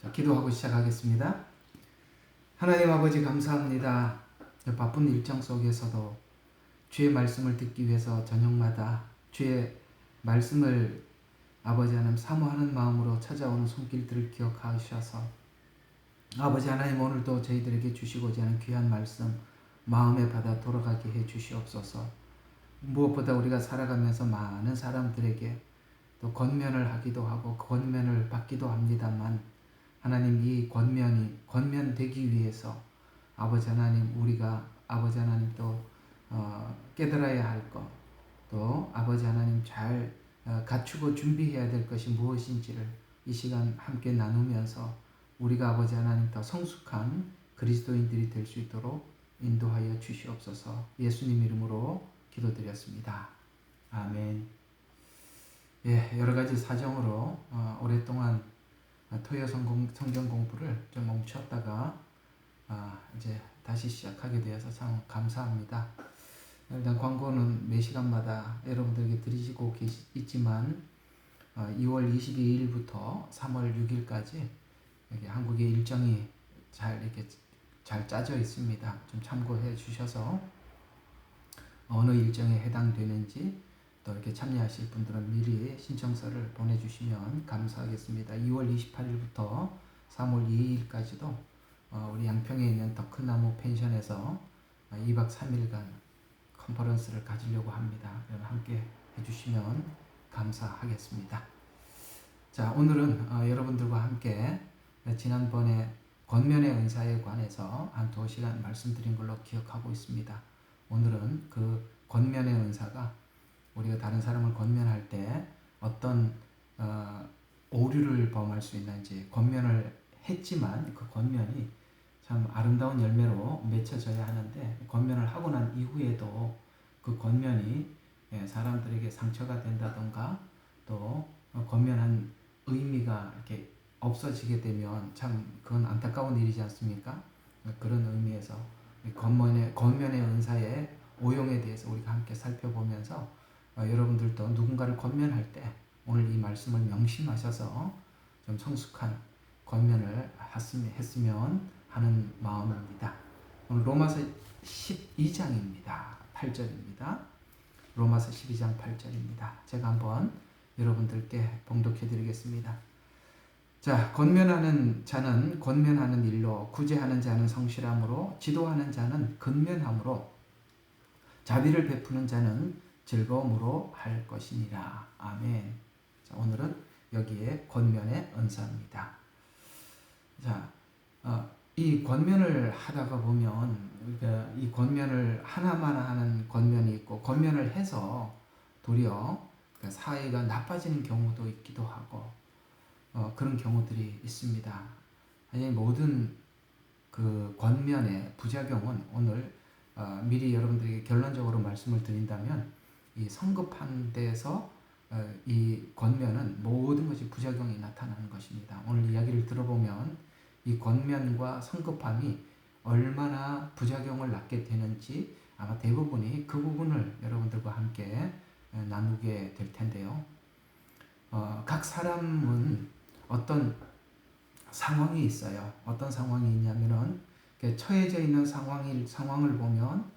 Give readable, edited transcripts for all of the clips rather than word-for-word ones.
자, 기도하고 시작하겠습니다. 하나님 아버지 감사합니다. 바쁜 일정 속에서도 주의 말씀을 듣기 위해서 저녁마다 주의 말씀을 아버지 하나님 사모하는 마음으로 찾아오는 손길들을 기억하셔서 아버지 하나님 오늘도 저희들에게 주시고자 하는 귀한 말씀 마음에 받아 돌아가게 해 주시옵소서. 무엇보다 우리가 살아가면서 많은 사람들에게 또 권면을 하기도 하고 권면을 받기도 합니다만 하나님 이 권면되기 위해서 아버지 하나님 우리가 아버지 하나님 또 깨달아야 할 것, 또 아버지 하나님 잘 갖추고 준비해야 될 것이 무엇인지를 이 시간 함께 나누면서 우리가 아버지 하나님 더 성숙한 그리스도인들이 될 수 있도록 인도하여 주시옵소서. 예수님 이름으로 기도드렸습니다. 아멘. 예, 여러 가지 사정으로 오랫동안 토요 성경 공부를 좀 멈췄다가 이제 다시 시작하게 되어서 참 감사합니다. 일단 광고는 매 시간마다 여러분들에게 드리고 있지만 2월 22일부터 3월 6일까지 여기 한국의 일정이 잘 짜져 있습니다. 좀 참고해 주셔서 어느 일정에 해당되는지 또 이렇게 참여하실 분들은 미리 신청서를 보내주시면 감사하겠습니다. 2월 28일부터 3월 2일까지도 우리 양평에 있는 더 큰 나무 펜션에서 2박 3일간 컨퍼런스를 가지려고 합니다. 함께 해주시면 감사하겠습니다. 자, 오늘은 여러분들과 함께 지난번에 권면의 은사에 관해서 한 2시간 말씀드린 걸로 기억하고 있습니다. 오늘은 그 권면의 은사가 우리가 다른 사람을 권면할 때 어떤 오류를 범할 수 있는지, 권면을 했지만 그 권면이 참 아름다운 열매로 맺혀져야 하는데 권면을 하고 난 이후에도 그 권면이 사람들에게 상처가 된다던가 또 권면한 의미가 이렇게 없어지게 되면 참 그건 안타까운 일이지 않습니까? 그런 의미에서 권면의 은사의 오용에 대해서 우리가 함께 살펴보면서 여러분들도 누군가를 권면할 때 오늘 이 말씀을 명심하셔서 좀 성숙한 권면을 했으면 하는 마음입니다. 오늘 로마서 12장입니다. 8절입니다. 로마서 12장 8절입니다. 제가 한번 여러분들께 봉독해 드리겠습니다. 자, 권면하는 자는 권면하는 일로, 구제하는 자는 성실함으로, 지도하는 자는 근면함으로, 자비를 베푸는 자는 즐거움으로 할 것이니라. 아멘. 자, 오늘은 여기에 권면의 은사입니다. 자, 이 권면을 하다가 보면 이 권면을 하나만 하는 권면이 있고 권면을 해서 도리어 사이가 나빠지는 경우도 있기도 하고 그런 경우들이 있습니다. 모든 그 권면의 부작용은 오늘 미리 여러분들에게 결론적으로 말씀을 드린다면 이 성급한 데서 이 권면은 모든 것이 부작용이 나타나는 것입니다. 오늘 이야기를 들어보면 이 권면과 성급함이 얼마나 부작용을 낳게 되는지 아마 대부분이 그 부분을 여러분들과 함께 나누게 될 텐데요. 각 사람은 어떤 상황이 있어요. 어떤 상황이 있냐면은 처해져 있는 상황을 보면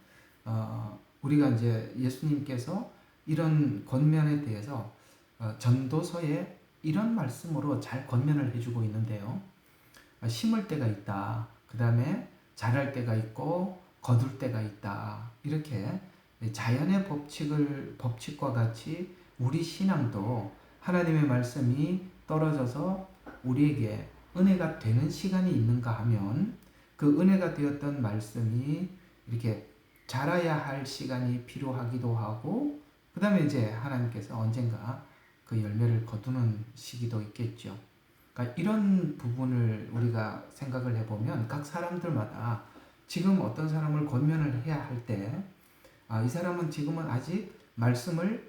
우리가 이제 예수님께서 이런 권면에 대해서 전도서에 이런 말씀으로 잘 권면을 해주고 있는데요. 심을 때가 있다. 그 다음에 자랄 때가 있고 거둘 때가 있다. 이렇게 자연의 법칙과 같이 우리 신앙도 하나님의 말씀이 떨어져서 우리에게 은혜가 되는 시간이 있는가 하면 그 은혜가 되었던 말씀이 이렇게 자라야 할 시간이 필요하기도 하고 그 다음에 이제 하나님께서 언젠가 그 열매를 거두는 시기도 있겠죠. 그러니까 이런 부분을 우리가 생각을 해보면 각 사람들마다 지금 어떤 사람을 권면을 해야 할 때 이 사람은 지금은 아직 말씀의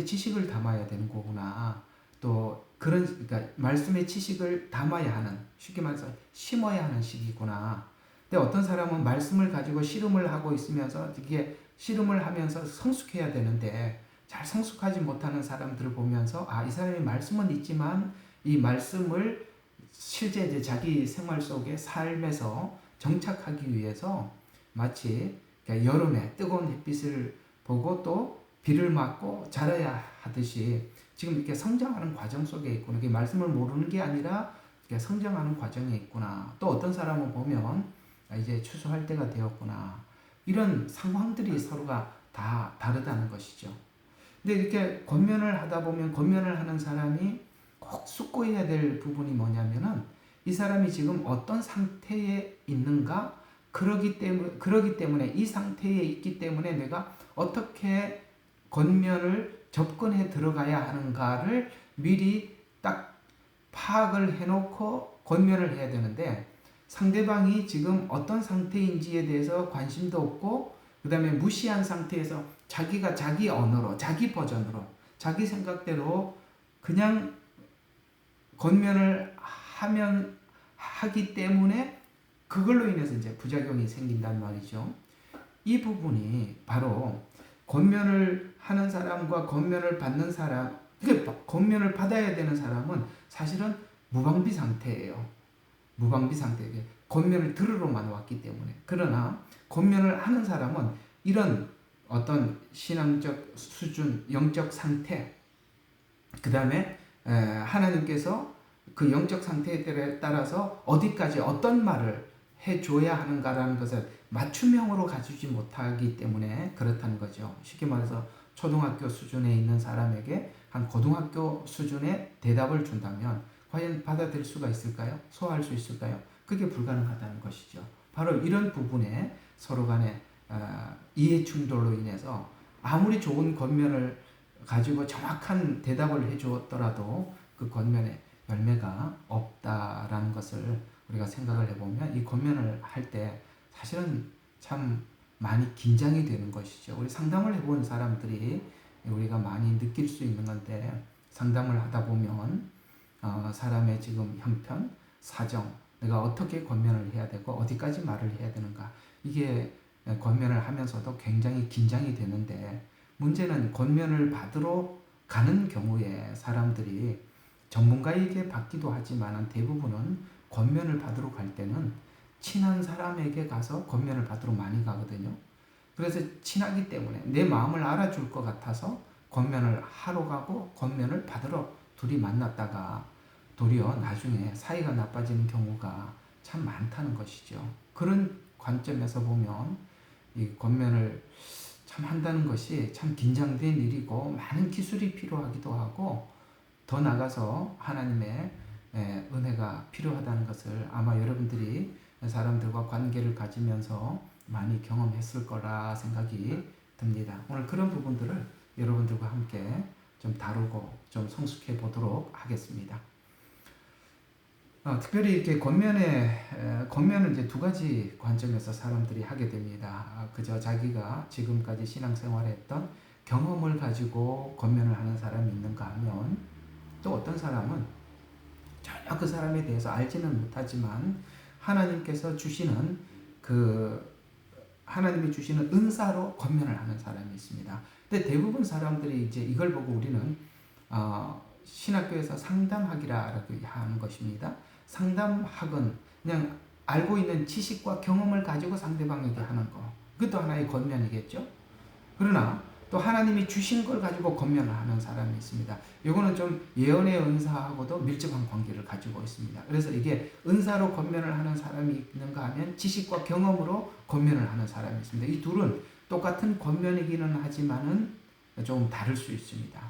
지식을 담아야 되는 거구나. 또 그러니까 말씀의 지식을 담아야 하는, 쉽게 말해서 심어야 하는 시기구나. 근데 어떤 사람은 말씀을 가지고 씨름을 하고 있으면서 이게 씨름을 하면서 성숙해야 되는데 잘 성숙하지 못하는 사람들을 보면서 이 사람이 말씀은 있지만 이 말씀을 실제 이제 자기 생활 속에 삶에서 정착하기 위해서 마치 여름에 뜨거운 햇빛을 보고 또 비를 맞고 자라야 하듯이 지금 이렇게 성장하는 과정 속에 있구나. 이게 말씀을 모르는 게 아니라 이렇게 성장하는 과정에 있구나. 또 어떤 사람은 보면 이제 추수할 때가 되었구나. 이런 상황들이 서로가 다 다르다는 것이죠. 근데 이렇게 권면을 하다 보면 권면을 하는 사람이 꼭 숙고해야 될 부분이 뭐냐면은 이 사람이 지금 어떤 상태에 있는가 그러기 때문에 이 상태에 있기 때문에 내가 어떻게 권면을 접근해 들어가야 하는가를 미리 딱 파악을 해놓고 권면을 해야 되는데 상대방이 지금 어떤 상태인지에 대해서 관심도 없고 그 다음에 무시한 상태에서 자기가 자기 언어로 자기 버전으로 자기 생각대로 그냥 권면을 하기 때문에 그걸로 인해서 이제 부작용이 생긴단 말이죠. 이 부분이 바로 권면을 하는 사람과 권면을 받는 사람, 그러니까 권면을 받아야 되는 사람은 사실은 무방비 상태예요. 무방비 상태에 권면을 들으러만 왔기 때문에. 그러나 권면을 하는 사람은 이런 어떤 신앙적 수준, 영적 상태, 그 다음에 하나님께서 그 영적 상태에 따라서 어디까지 어떤 말을 해줘야 하는가라는 것을 맞춤형으로 가지지 못하기 때문에 그렇다는 거죠. 쉽게 말해서 초등학교 수준에 있는 사람에게 한 고등학교 수준의 대답을 준다면 과연 받아들일 수가 있을까요? 소화할 수 있을까요? 그게 불가능하다는 것이죠. 바로 이런 부분에 서로 간의 이해 충돌로 인해서 아무리 좋은 권면을 가지고 정확한 대답을 해주었더라도 그 권면에 열매가 없다라는 것을 우리가 생각을 해보면 이 권면을 할 때 사실은 참 많이 긴장이 되는 것이죠. 우리 상담을 해본 사람들이 우리가 많이 느낄 수 있는 건데 상담을 하다 보면 사람의 지금 형편, 사정, 내가 어떻게 권면을 해야 되고 어디까지 말을 해야 되는가 이게 권면을 하면서도 굉장히 긴장이 되는데 문제는 권면을 받으러 가는 경우에 사람들이 전문가에게 받기도 하지만 대부분은 권면을 받으러 갈 때는 친한 사람에게 가서 권면을 받으러 많이 가거든요. 그래서 친하기 때문에 내 마음을 알아줄 것 같아서 권면을 하러 가고 권면을 받으러 둘이 만났다가 도리어 나중에 사이가 나빠지는 경우가 참 많다는 것이죠. 그런 관점에서 보면 이 권면을 참 한다는 것이 참 긴장된 일이고 많은 기술이 필요하기도 하고 더 나가서 하나님의 은혜가 필요하다는 것을 아마 여러분들이 사람들과 관계를 가지면서 많이 경험했을 거라 생각이 듭니다. 오늘 그런 부분들을 여러분들과 함께 좀 다루고 좀 성숙해 보도록 하겠습니다. 특별히 이렇게 권면은 이제 두 가지 관점에서 사람들이 하게 됩니다. 그저 자기가 지금까지 신앙생활을 했던 경험을 가지고 권면을 하는 사람이 있는가 하면 또 어떤 사람은 전혀 그 사람에 대해서 알지는 못하지만 하나님께서 주시는 하나님이 주시는 은사로 권면을 하는 사람이 있습니다. 근데 대부분 사람들이 이제 이걸 보고 우리는 신학교에서 상담학이라고 하는 것입니다. 상담학은 그냥 알고 있는 지식과 경험을 가지고 상대방에게 하는 거. 그것도 하나의 권면이겠죠. 그러나 또 하나님이 주신 걸 가지고 권면을 하는 사람이 있습니다. 이거는 좀 예언의 은사하고도 밀접한 관계를 가지고 있습니다. 그래서 이게 은사로 권면을 하는 사람이 있는가 하면 지식과 경험으로 권면을 하는 사람이 있습니다. 이 둘은 똑같은 권면이기는 하지만은 좀 다를 수 있습니다.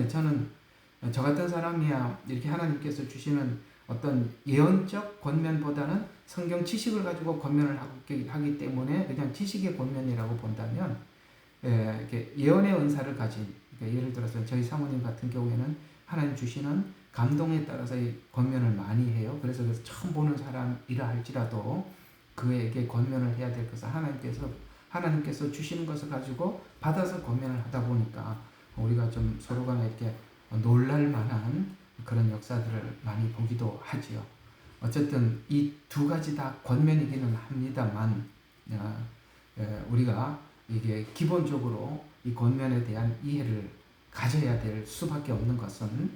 저는 저 같은 사람이야 이렇게 하나님께서 주시는 어떤 예언적 권면보다는 성경 지식을 가지고 권면을 하기 때문에 그냥 지식의 권면이라고 본다면 이렇게 예언의 은사를 가진 그러니까 예를 들어서 저희 사모님 같은 경우에는 하나님 주시는 감동에 따라서 권면을 많이 해요. 그래서 처음 보는 사람이라 할지라도 그에게 권면을 해야 될 것을 하나님께서 주시는 것을 가지고 받아서 권면을 하다 보니까 우리가 좀 서로 간에 이렇게 놀랄 만한 그런 역사들을 많이 보기도 하지요. 어쨌든 이 두 가지 다 권면이기는 합니다만 우리가 이게 기본적으로 이 권면에 대한 이해를 가져야 될 수밖에 없는 것은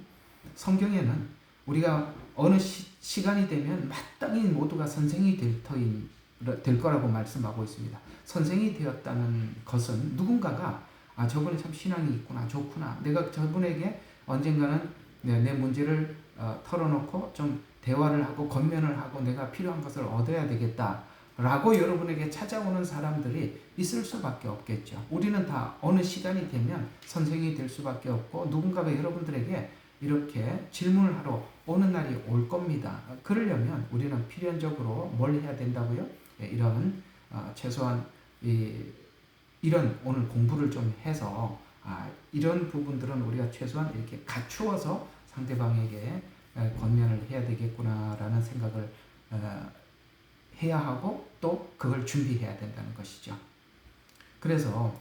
성경에는 우리가 어느 시간이 되면 마땅히 모두가 선생이 될 거라고 말씀하고 있습니다. 선생이 되었다는 것은 누군가가 저분이 참 신앙이 있구나, 좋구나, 내가 저분에게 언젠가는 내 문제를 털어놓고 좀 대화를 하고 권면을 하고 내가 필요한 것을 얻어야 되겠다 라고 여러분에게 찾아오는 사람들이 있을 수밖에 없겠죠. 우리는 다 어느 시간이 되면 선생이 될 수밖에 없고 누군가가 여러분들에게 이렇게 질문을 하러 오는 날이 올 겁니다. 그러려면 우리는 필연적으로 뭘 해야 된다고요? 이런 최소한 이런 오늘 공부를 좀 해서 이런 부분들은 우리가 최소한 이렇게 갖추어서 상대방에게 권면을 해야 되겠구나라는 생각을 해야 하고 또 그걸 준비해야 된다는 것이죠. 그래서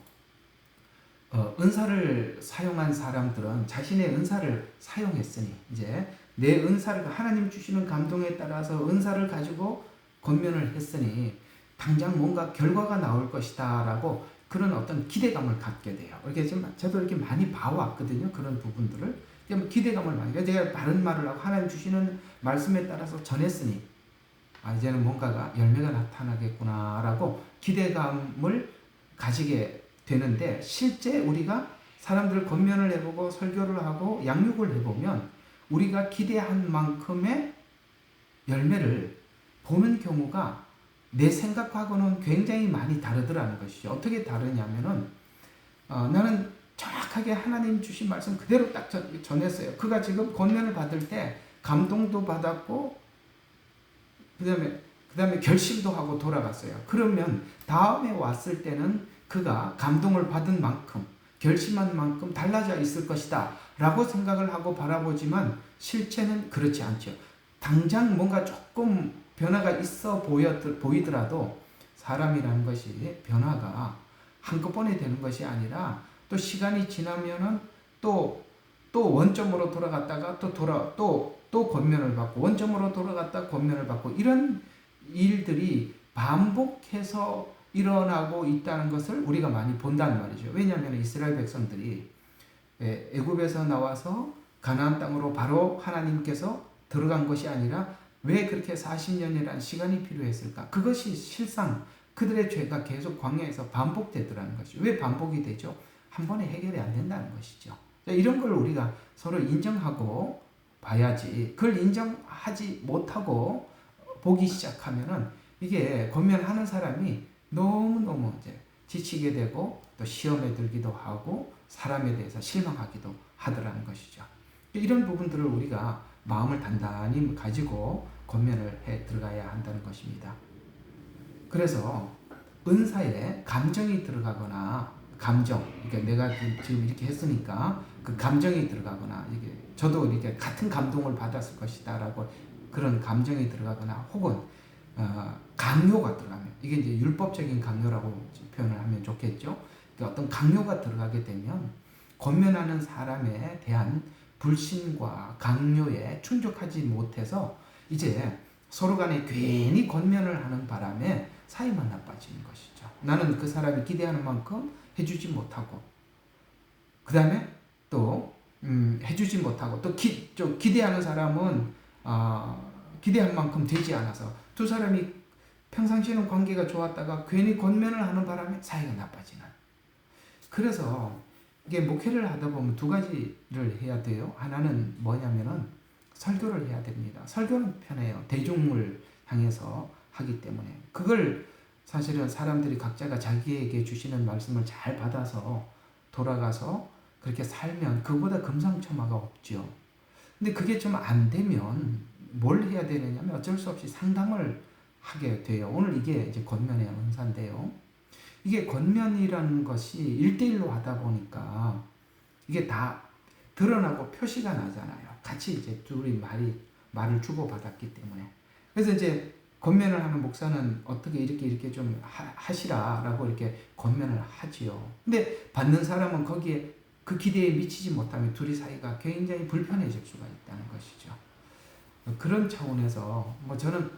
은사를 사용한 사람들은 자신의 은사를 사용했으니 이제 내 은사를 하나님 주시는 감동에 따라서 은사를 가지고 권면을 했으니 당장 뭔가 결과가 나올 것이다 라고 그런 어떤 기대감을 갖게 돼요. 이렇게 저도 이렇게 많이 봐왔거든요. 그런 부분들을 기대감을 많이. 제가 바른 말을 하고 하나님 주시는 말씀에 따라서 전했으니 이제는 뭔가가 열매가 나타나겠구나라고 기대감을 가지게 되는데 실제 우리가 사람들을 권면을 해보고 설교를 하고 양육을 해보면 우리가 기대한 만큼의 열매를 보는 경우가 내 생각하고는 굉장히 많이 다르더라는 것이죠. 어떻게 다르냐면은 나는 정확하게 하나님 주신 말씀 그대로 딱 전했어요. 그가 지금 권면을 받을 때 감동도 받았고 그다음에 결심도 하고 돌아갔어요. 그러면 다음에 왔을 때는 그가 감동을 받은 만큼 결심한 만큼 달라져 있을 것이다 라고 생각을 하고 바라보지만 실체는 그렇지 않죠. 당장 뭔가 조금 변화가 있어 보이더라도 사람이라는 것이 변화가 한꺼번에 되는 것이 아니라 또 시간이 지나면은 또 원점으로 돌아갔다가 또 권면을 받고 원점으로 돌아갔다 권면을 받고 이런 일들이 반복해서 일어나고 있다는 것을 우리가 많이 본다는 말이죠. 왜냐하면 이스라엘 백성들이 애굽에서 나와서 가나안 땅으로 바로 하나님께서 들어간 것이 아니라 왜 그렇게 40년이라는 시간이 필요했을까? 그것이 실상 그들의 죄가 계속 광야에서 반복되더라는 것이죠. 왜 반복이 되죠? 한 번에 해결이 안 된다는 것이죠. 이런 걸 우리가 서로 인정하고 봐야지. 그걸 인정하지 못하고 보기 시작하면은 이게 권면하는 사람이 너무너무 이제 지치게 되고 또 시험에 들기도 하고 사람에 대해서 실망하기도 하더라는 것이죠. 이런 부분들을 우리가 마음을 단단히 가지고 권면을 해 들어가야 한다는 것입니다. 그래서 은사에 감정이 들어가거나 그러니까 내가 지금 이렇게 했으니까 그 감정이 들어가거나 이게 저도 이렇게 같은 감동을 받았을 것이다라고 그런 감정이 들어가거나 혹은 강요가 들어가면 이게 이제 율법적인 강요라고 표현을 하면 좋겠죠. 그러니까 어떤 강요가 들어가게 되면 권면하는 사람에 대한 불신과 강요에 충족하지 못해서 이제 서로 간에 괜히 권면을 하는 바람에 사이만 나빠지는 것이죠. 나는 그 사람이 기대하는 만큼 해주지 못하고 그 다음에 또 해주지 못하고 또 기대하는 사람은 기대한 만큼 되지 않아서 두 사람이 평상시에는 관계가 좋았다가 괜히 권면을 하는 바람에 사이가 나빠지는. 그래서 이게 목회를 하다 보면 두 가지를 해야 돼요. 하나는 뭐냐면은 설교를 해야 됩니다. 설교는 편해요. 대중을 향해서 하기 때문에. 그걸 사실은 사람들이 각자가 자기에게 주시는 말씀을 잘 받아서 돌아가서 그렇게 살면 그보다 금상첨화가 없죠. 근데 그게 좀 안 되면 뭘 해야 되느냐면 어쩔 수 없이 상담을 하게 돼요. 오늘 이게 이제 권면의 은사인데요. 이게 권면이라는 것이 1대1로 하다 보니까 이게 다 드러나고 표시가 나잖아요. 같이 이제 둘이 말을 주고받았기 때문에. 그래서 이제 권면을 하는 목사는 어떻게 이렇게 좀 하시라라고 이렇게 권면을 하지요. 근데 받는 사람은 거기에 그 기대에 미치지 못하면 둘이 사이가 굉장히 불편해질 수가 있다는 것이죠. 그런 차원에서 저는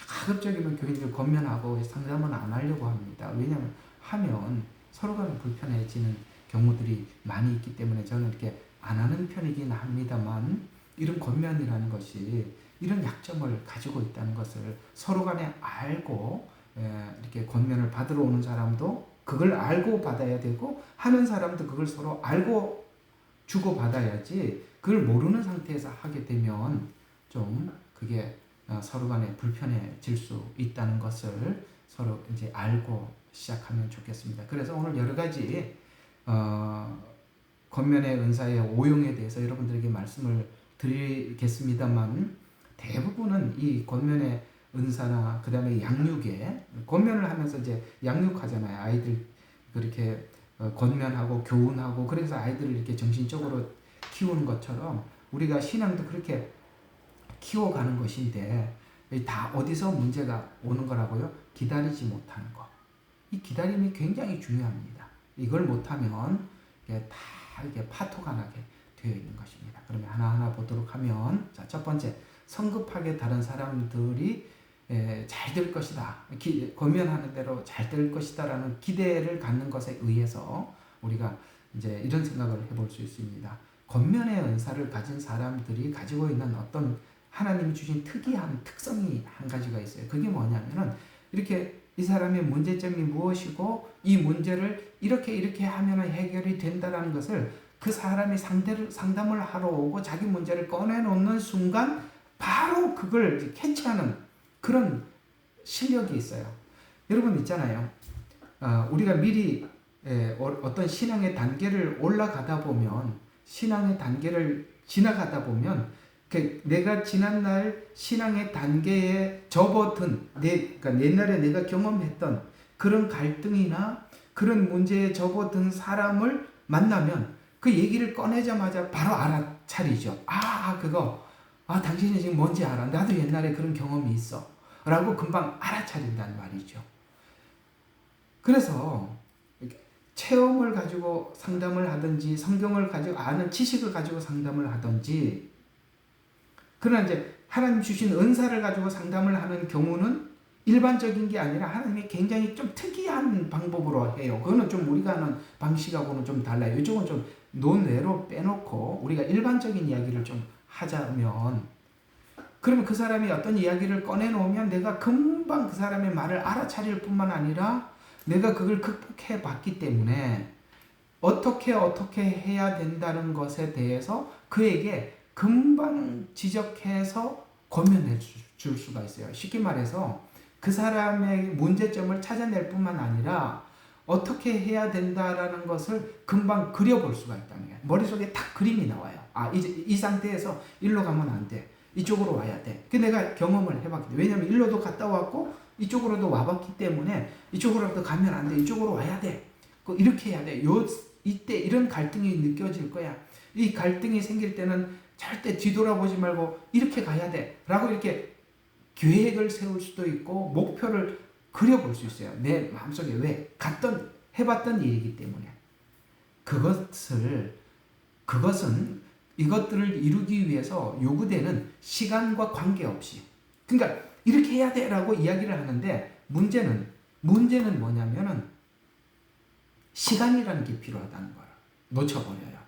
가급적이면 교인들 권면하고 상담은 안 하려고 합니다. 왜냐하면 하면 서로 간에 불편해지는 경우들이 많이 있기 때문에 저는 이렇게 안 하는 편이긴 합니다만 이런 권면이라는 것이 이런 약점을 가지고 있다는 것을 서로 간에 알고 이렇게 권면을 받으러 오는 사람도 그걸 알고 받아야 되고 하는 사람도 그걸 서로 알고 주고 받아야지 그걸 모르는 상태에서 하게 되면 좀 그게 서로 간에 불편해질 수 있다는 것을 서로 이제 알고 시작하면 좋겠습니다. 그래서 오늘 여러 가지 권면의 은사의 오용에 대해서 여러분들에게 말씀을 드리겠습니다만 대부분은 이 권면의 은사나 그 다음에 양육에 권면을 하면서 이제 양육하잖아요. 아이들 그렇게 권면하고 교훈하고 그래서 아이들을 이렇게 정신적으로 키우는 것처럼 우리가 신앙도 그렇게 키워가는 것인데 다 어디서 문제가 오는 거라고요? 기다리지 못하는 거. 이 기다림이 굉장히 중요합니다. 이걸 못하면 이게 다 이게 파토가 나게 되어 있는 것입니다. 그러면 하나하나 보도록 하면 자, 첫 번째 성급하게 다른 사람들이 잘 될 것이다. 권면하는 대로 잘 될 것이다 라는 기대를 갖는 것에 의해서 우리가 이제 이런 생각을 해볼 수 있습니다. 권면의 은사를 가진 사람들이 가지고 있는 어떤 하나님이 주신 특이한 특성이 한 가지가 있어요. 그게 뭐냐면은 이렇게 이 사람의 문제점이 무엇이고 이 문제를 이렇게 하면 해결이 된다라는 것을 그 사람이 상담을 하러 오고 자기 문제를 꺼내놓는 순간 바로 그걸 캐치하는 그런 실력이 있어요. 여러분 있잖아요. 우리가 미리 어떤 신앙의 단계를 올라가다 보면 신앙의 단계를 지나가다 보면 내가 지난날 신앙의 단계에 접어든 그러니까 옛날에 내가 경험했던 그런 갈등이나 그런 문제에 접어든 사람을 만나면 그 얘기를 꺼내자마자 바로 알아차리죠. 당신이 지금 뭔지 알아. 나도 옛날에 그런 경험이 있어. 라고 금방 알아차린다는 말이죠. 그래서 체험을 가지고 상담을 하든지 성경을 가지고 아는 지식을 가지고 상담을 하든지 그러나 이제 하나님 주신 은사를 가지고 상담을 하는 경우는 일반적인 게 아니라 하나님이 굉장히 좀 특이한 방법으로 해요. 그거는 좀 우리가 하는 방식하고는 좀 달라요. 이쪽은 좀 논외로 빼놓고 우리가 일반적인 이야기를 좀 하자면 그러면 그 사람이 어떤 이야기를 꺼내놓으면 내가 금방 그 사람의 말을 알아차릴 뿐만 아니라 내가 그걸 극복해 봤기 때문에 어떻게 해야 된다는 것에 대해서 그에게 금방 지적해서 권면해 줄 수가 있어요. 쉽게 말해서 그 사람의 문제점을 찾아낼 뿐만 아니라 어떻게 해야 된다라는 것을 금방 그려볼 수가 있다는 거예요. 머릿속에 딱 그림이 나와요. 이제 이 상태에서 일로 가면 안 돼. 이쪽으로 와야 돼. 내가 경험을 해봤기 때문에. 왜냐하면 일로도 갔다 왔고 이쪽으로도 와봤기 때문에 이쪽으로도 가면 안 돼. 이쪽으로 와야 돼. 이렇게 해야 돼. 이때 이런 갈등이 느껴질 거야. 이 갈등이 생길 때는 절대 뒤돌아보지 말고 이렇게 가야 돼. 라고 이렇게 계획을 세울 수도 있고 목표를 그려볼 수 있어요. 내 마음속에 왜? 해봤던 일이기 때문에. 그것은 이것들을 이루기 위해서 요구되는 시간과 관계없이. 그러니까 이렇게 해야 돼 라고 이야기를 하는데 문제는 뭐냐면은 시간이라는 게 필요하다는 거야. 놓쳐버려요.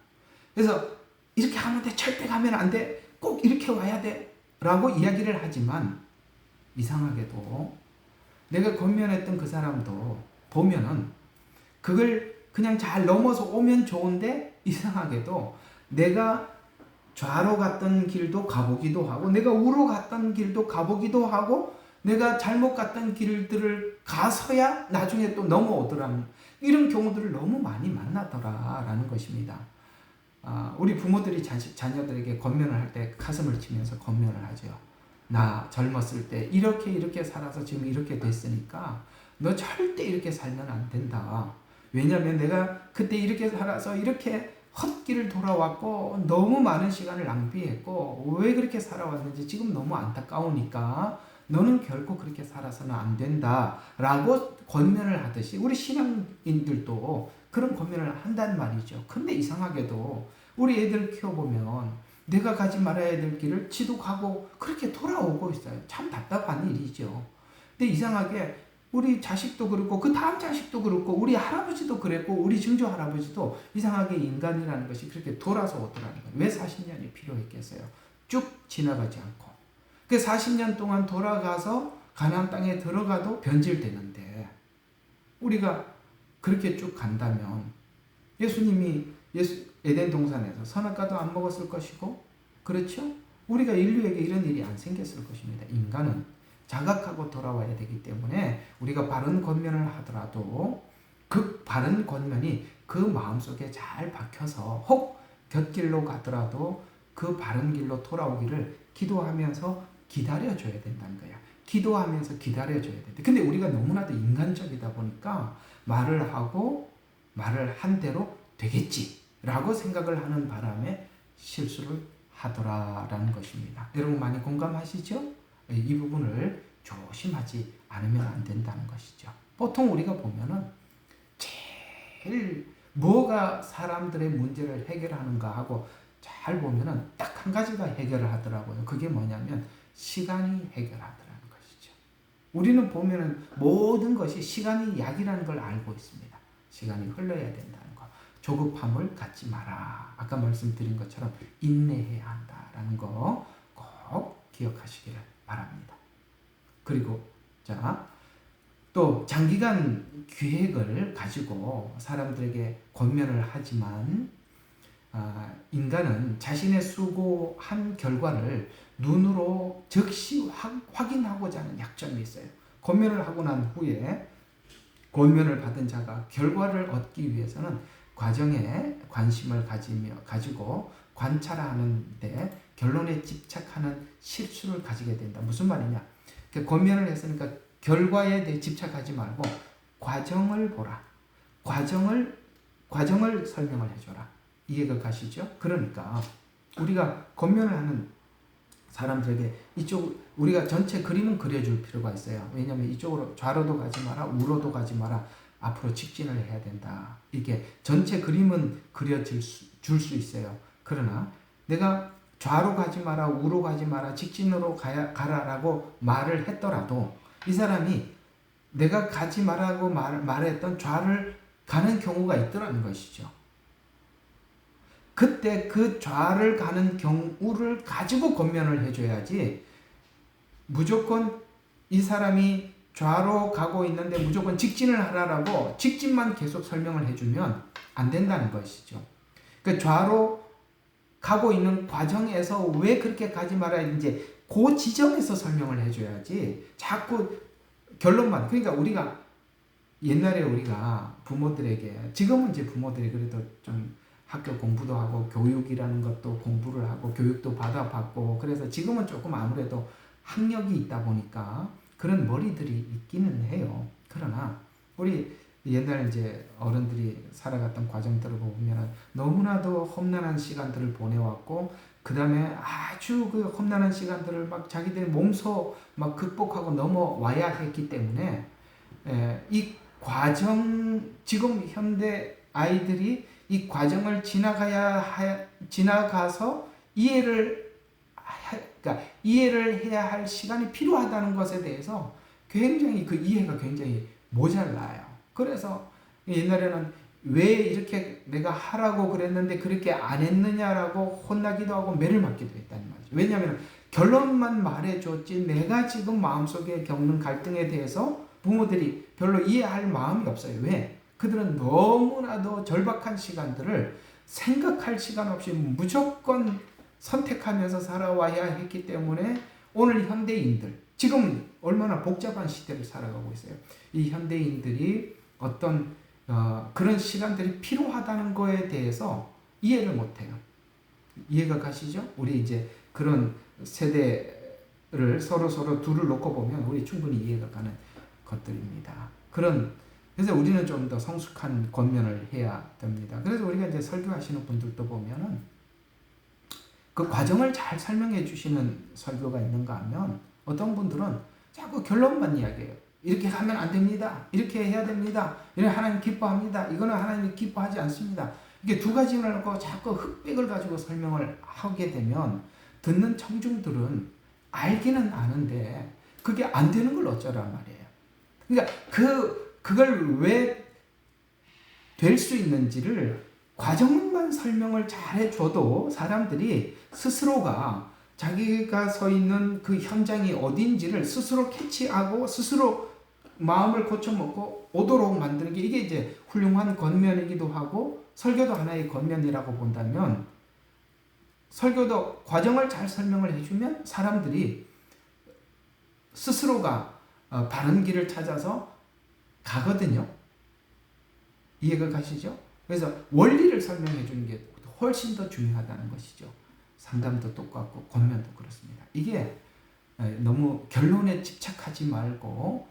그래서 이렇게 하면 돼. 절대 가면 안 돼. 꼭 이렇게 와야 돼. 라고 이야기를 하지만 이상하게도 내가 권면했던 그 사람도 보면은 그걸 그냥 잘 넘어서 오면 좋은데 이상하게도 내가 좌로 갔던 길도 가보기도 하고 내가 우로 갔던 길도 가보기도 하고 내가 잘못 갔던 길들을 가서야 나중에 또 넘어오더라는 이런 경우들을 너무 많이 만나더라라는 것입니다. 우리 부모들이 자녀들에게 권면을 할 때 가슴을 치면서 권면을 하죠. 나 젊었을 때 이렇게 살아서 지금 이렇게 됐으니까 너 절대 이렇게 살면 안 된다. 왜냐하면 내가 그때 이렇게 살아서 이렇게 헛길을 돌아왔고 너무 많은 시간을 낭비했고 왜 그렇게 살아왔는지 지금 너무 안타까우니까 너는 결코 그렇게 살아서는 안 된다 라고 권면을 하듯이 우리 신앙인들도 그런 권면을 한단 말이죠. 근데 이상하게도 우리 애들 키워보면 내가 가지 말아야 될 길을 지도 가고 그렇게 돌아오고 있어요. 참 답답한 일이죠. 근데 이상하게 우리 자식도 그렇고 그 다음 자식도 그렇고 우리 할아버지도 그랬고 우리 증조 할아버지도 이상하게 인간이라는 것이 그렇게 돌아서 오더라는 거예요. 왜 40년이 필요했겠어요? 쭉 지나가지 않고. 그 40년 동안 돌아가서 가나안 땅에 들어가도 변질되는데 우리가 그렇게 쭉 간다면 예수님이 에덴 동산에서 선악과도 안 먹었을 것이고, 그렇죠? 우리가 인류에게 이런 일이 안 생겼을 것입니다. 인간은 자각하고 돌아와야 되기 때문에 우리가 바른 권면을 하더라도 그 바른 권면이 그 마음속에 잘 박혀서 혹 곁길로 가더라도 그 바른 길로 돌아오기를 기도하면서 기다려줘야 된다는 거야. 기도하면서 기다려줘야 된다. 근데 우리가 너무나도 인간적이다 보니까 말을 하고 말을 한 대로 되겠지라고 생각을 하는 바람에 실수를 하더라라는 것입니다. 여러분 많이 공감하시죠? 이 부분을 조심하지 않으면 안 된다는 것이죠. 보통 우리가 보면은 제일 뭐가 사람들의 문제를 해결하는가 하고 잘 보면은 딱 한 가지가 해결을 하더라고요. 그게 뭐냐면 시간이 해결하더라는 것이죠. 우리는 보면은 모든 것이 시간이 약이라는 걸 알고 있습니다. 시간이 흘러야 된다는 거. 조급함을 갖지 마라. 아까 말씀드린 것처럼 인내해야 한다라는 거 꼭 기억하시기를 바랍니다. 그리고 자, 또 장기간 계획을 가지고 사람들에게 권면을 하지만 인간은 자신의 수고한 결과를 눈으로 즉시 확인하고자 하는 약점이 있어요. 권면을 하고 난 후에 권면을 받은 자가 결과를 얻기 위해서는 과정에 관심을 가지고 관찰하는데 결론에 집착하는 실수를 가지게 된다. 무슨 말이냐? 권면을 했으니까 결과에 대해 집착하지 말고 과정을 보라. 과정을 설명을 해줘라. 이해가 가시죠? 그러니까 우리가 권면을 하는 사람들에게 우리가 전체 그림은 그려줄 필요가 있어요. 왜냐하면 이쪽으로 좌로도 가지 마라, 우로도 가지 마라, 앞으로 직진을 해야 된다. 이게 전체 그림은 그려줄 수 있어요. 그러나 내가 좌로 가지 마라, 우로 가지 마라, 직진으로 가라라고 말을 했더라도 이 사람이 내가 가지 말라고 말했던 좌를 가는 경우가 있더라는 것이죠. 그때 그 좌를 가는 경우를 가지고 권면을 해줘야지 무조건 이 사람이 좌로 가고 있는데 무조건 직진을 하라라고 직진만 계속 설명을 해주면 안 된다는 것이죠. 그 좌로 가고 있는 과정에서 왜 그렇게 가지 말아야 이제 그 지점에서 설명을 해줘야지 자꾸 결론만. 그러니까 우리가 옛날에 우리가 부모들에게, 지금은 이제 부모들이 그래도 좀 학교 공부도 하고 교육이라는 것도 공부를 하고 교육도 받아봤고 그래서 지금은 조금 아무래도 학력이 있다 보니까 그런 머리들이 있기는 해요. 그러나 우리 옛날 이제 어른들이 살아갔던 과정들을 보면 너무나도 험난한 시간들을 보내왔고 그 다음에 아주 그 험난한 시간들을 막 자기들 몸소 막 극복하고 넘어와야 했기 때문에 이 과정, 지금 현대 아이들이 이 과정을 지나가서 그러니까 이해를 해야 할 시간이 필요하다는 것에 대해서 굉장히 그 이해가 굉장히 모자라요. 그래서 옛날에는 왜 이렇게 내가 하라고 그랬는데 그렇게 안 했느냐라고 혼나기도 하고 매를 맞기도 했다는 말이죠. 왜냐하면 결론만 말해줬지 내가 지금 마음속에 겪는 갈등에 대해서 부모들이 별로 이해할 마음이 없어요. 왜? 그들은 너무나도 절박한 시간들을 생각할 시간 없이 무조건 선택하면서 살아와야 했기 때문에 오늘 현대인들, 지금 얼마나 복잡한 시대를 살아가고 있어요. 이 현대인들이 어떤 그런 시간들이 필요하다는 거에 대해서 이해를 못해요. 이해가 가시죠? 우리 이제 그런 세대를 서로 둘을 놓고 보면 우리 충분히 이해가 가는 것들입니다. 그래서 우리는 좀 더 성숙한 권면을 해야 됩니다. 그래서 우리가 이제 설교하시는 분들도 보면은 그 과정을 잘 설명해 주시는 설교가 있는가 하면 어떤 분들은 자꾸 결론만 이야기해요. 이렇게 하면 안 됩니다. 이렇게 해야 됩니다. 이런 하나님 기뻐합니다. 이거는 하나님이 기뻐하지 않습니다. 이게 두 가지를 놓고 자꾸 흑백을 가지고 설명을 하게 되면 듣는 청중들은 알기는 아는데 그게 안 되는 걸 어쩌란 말이에요. 그러니까 그걸 왜 될 수 있는지를 과정만 설명을 잘 해줘도 사람들이 스스로가 자기가 서 있는 그 현장이 어딘지를 스스로 캐치하고 스스로 마음을 고쳐먹고 오도록 만드는 게 이게 이제 훌륭한 권면이기도 하고 설교도 하나의 권면이라고 본다면 설교도 과정을 잘 설명을 해주면 사람들이 스스로가 바른 길을 찾아서 가거든요. 이해가 가시죠? 그래서 원리를 설명해 주는 게 훨씬 더 중요하다는 것이죠. 상담도 똑같고 권면도 그렇습니다. 이게 너무 결론에 집착하지 말고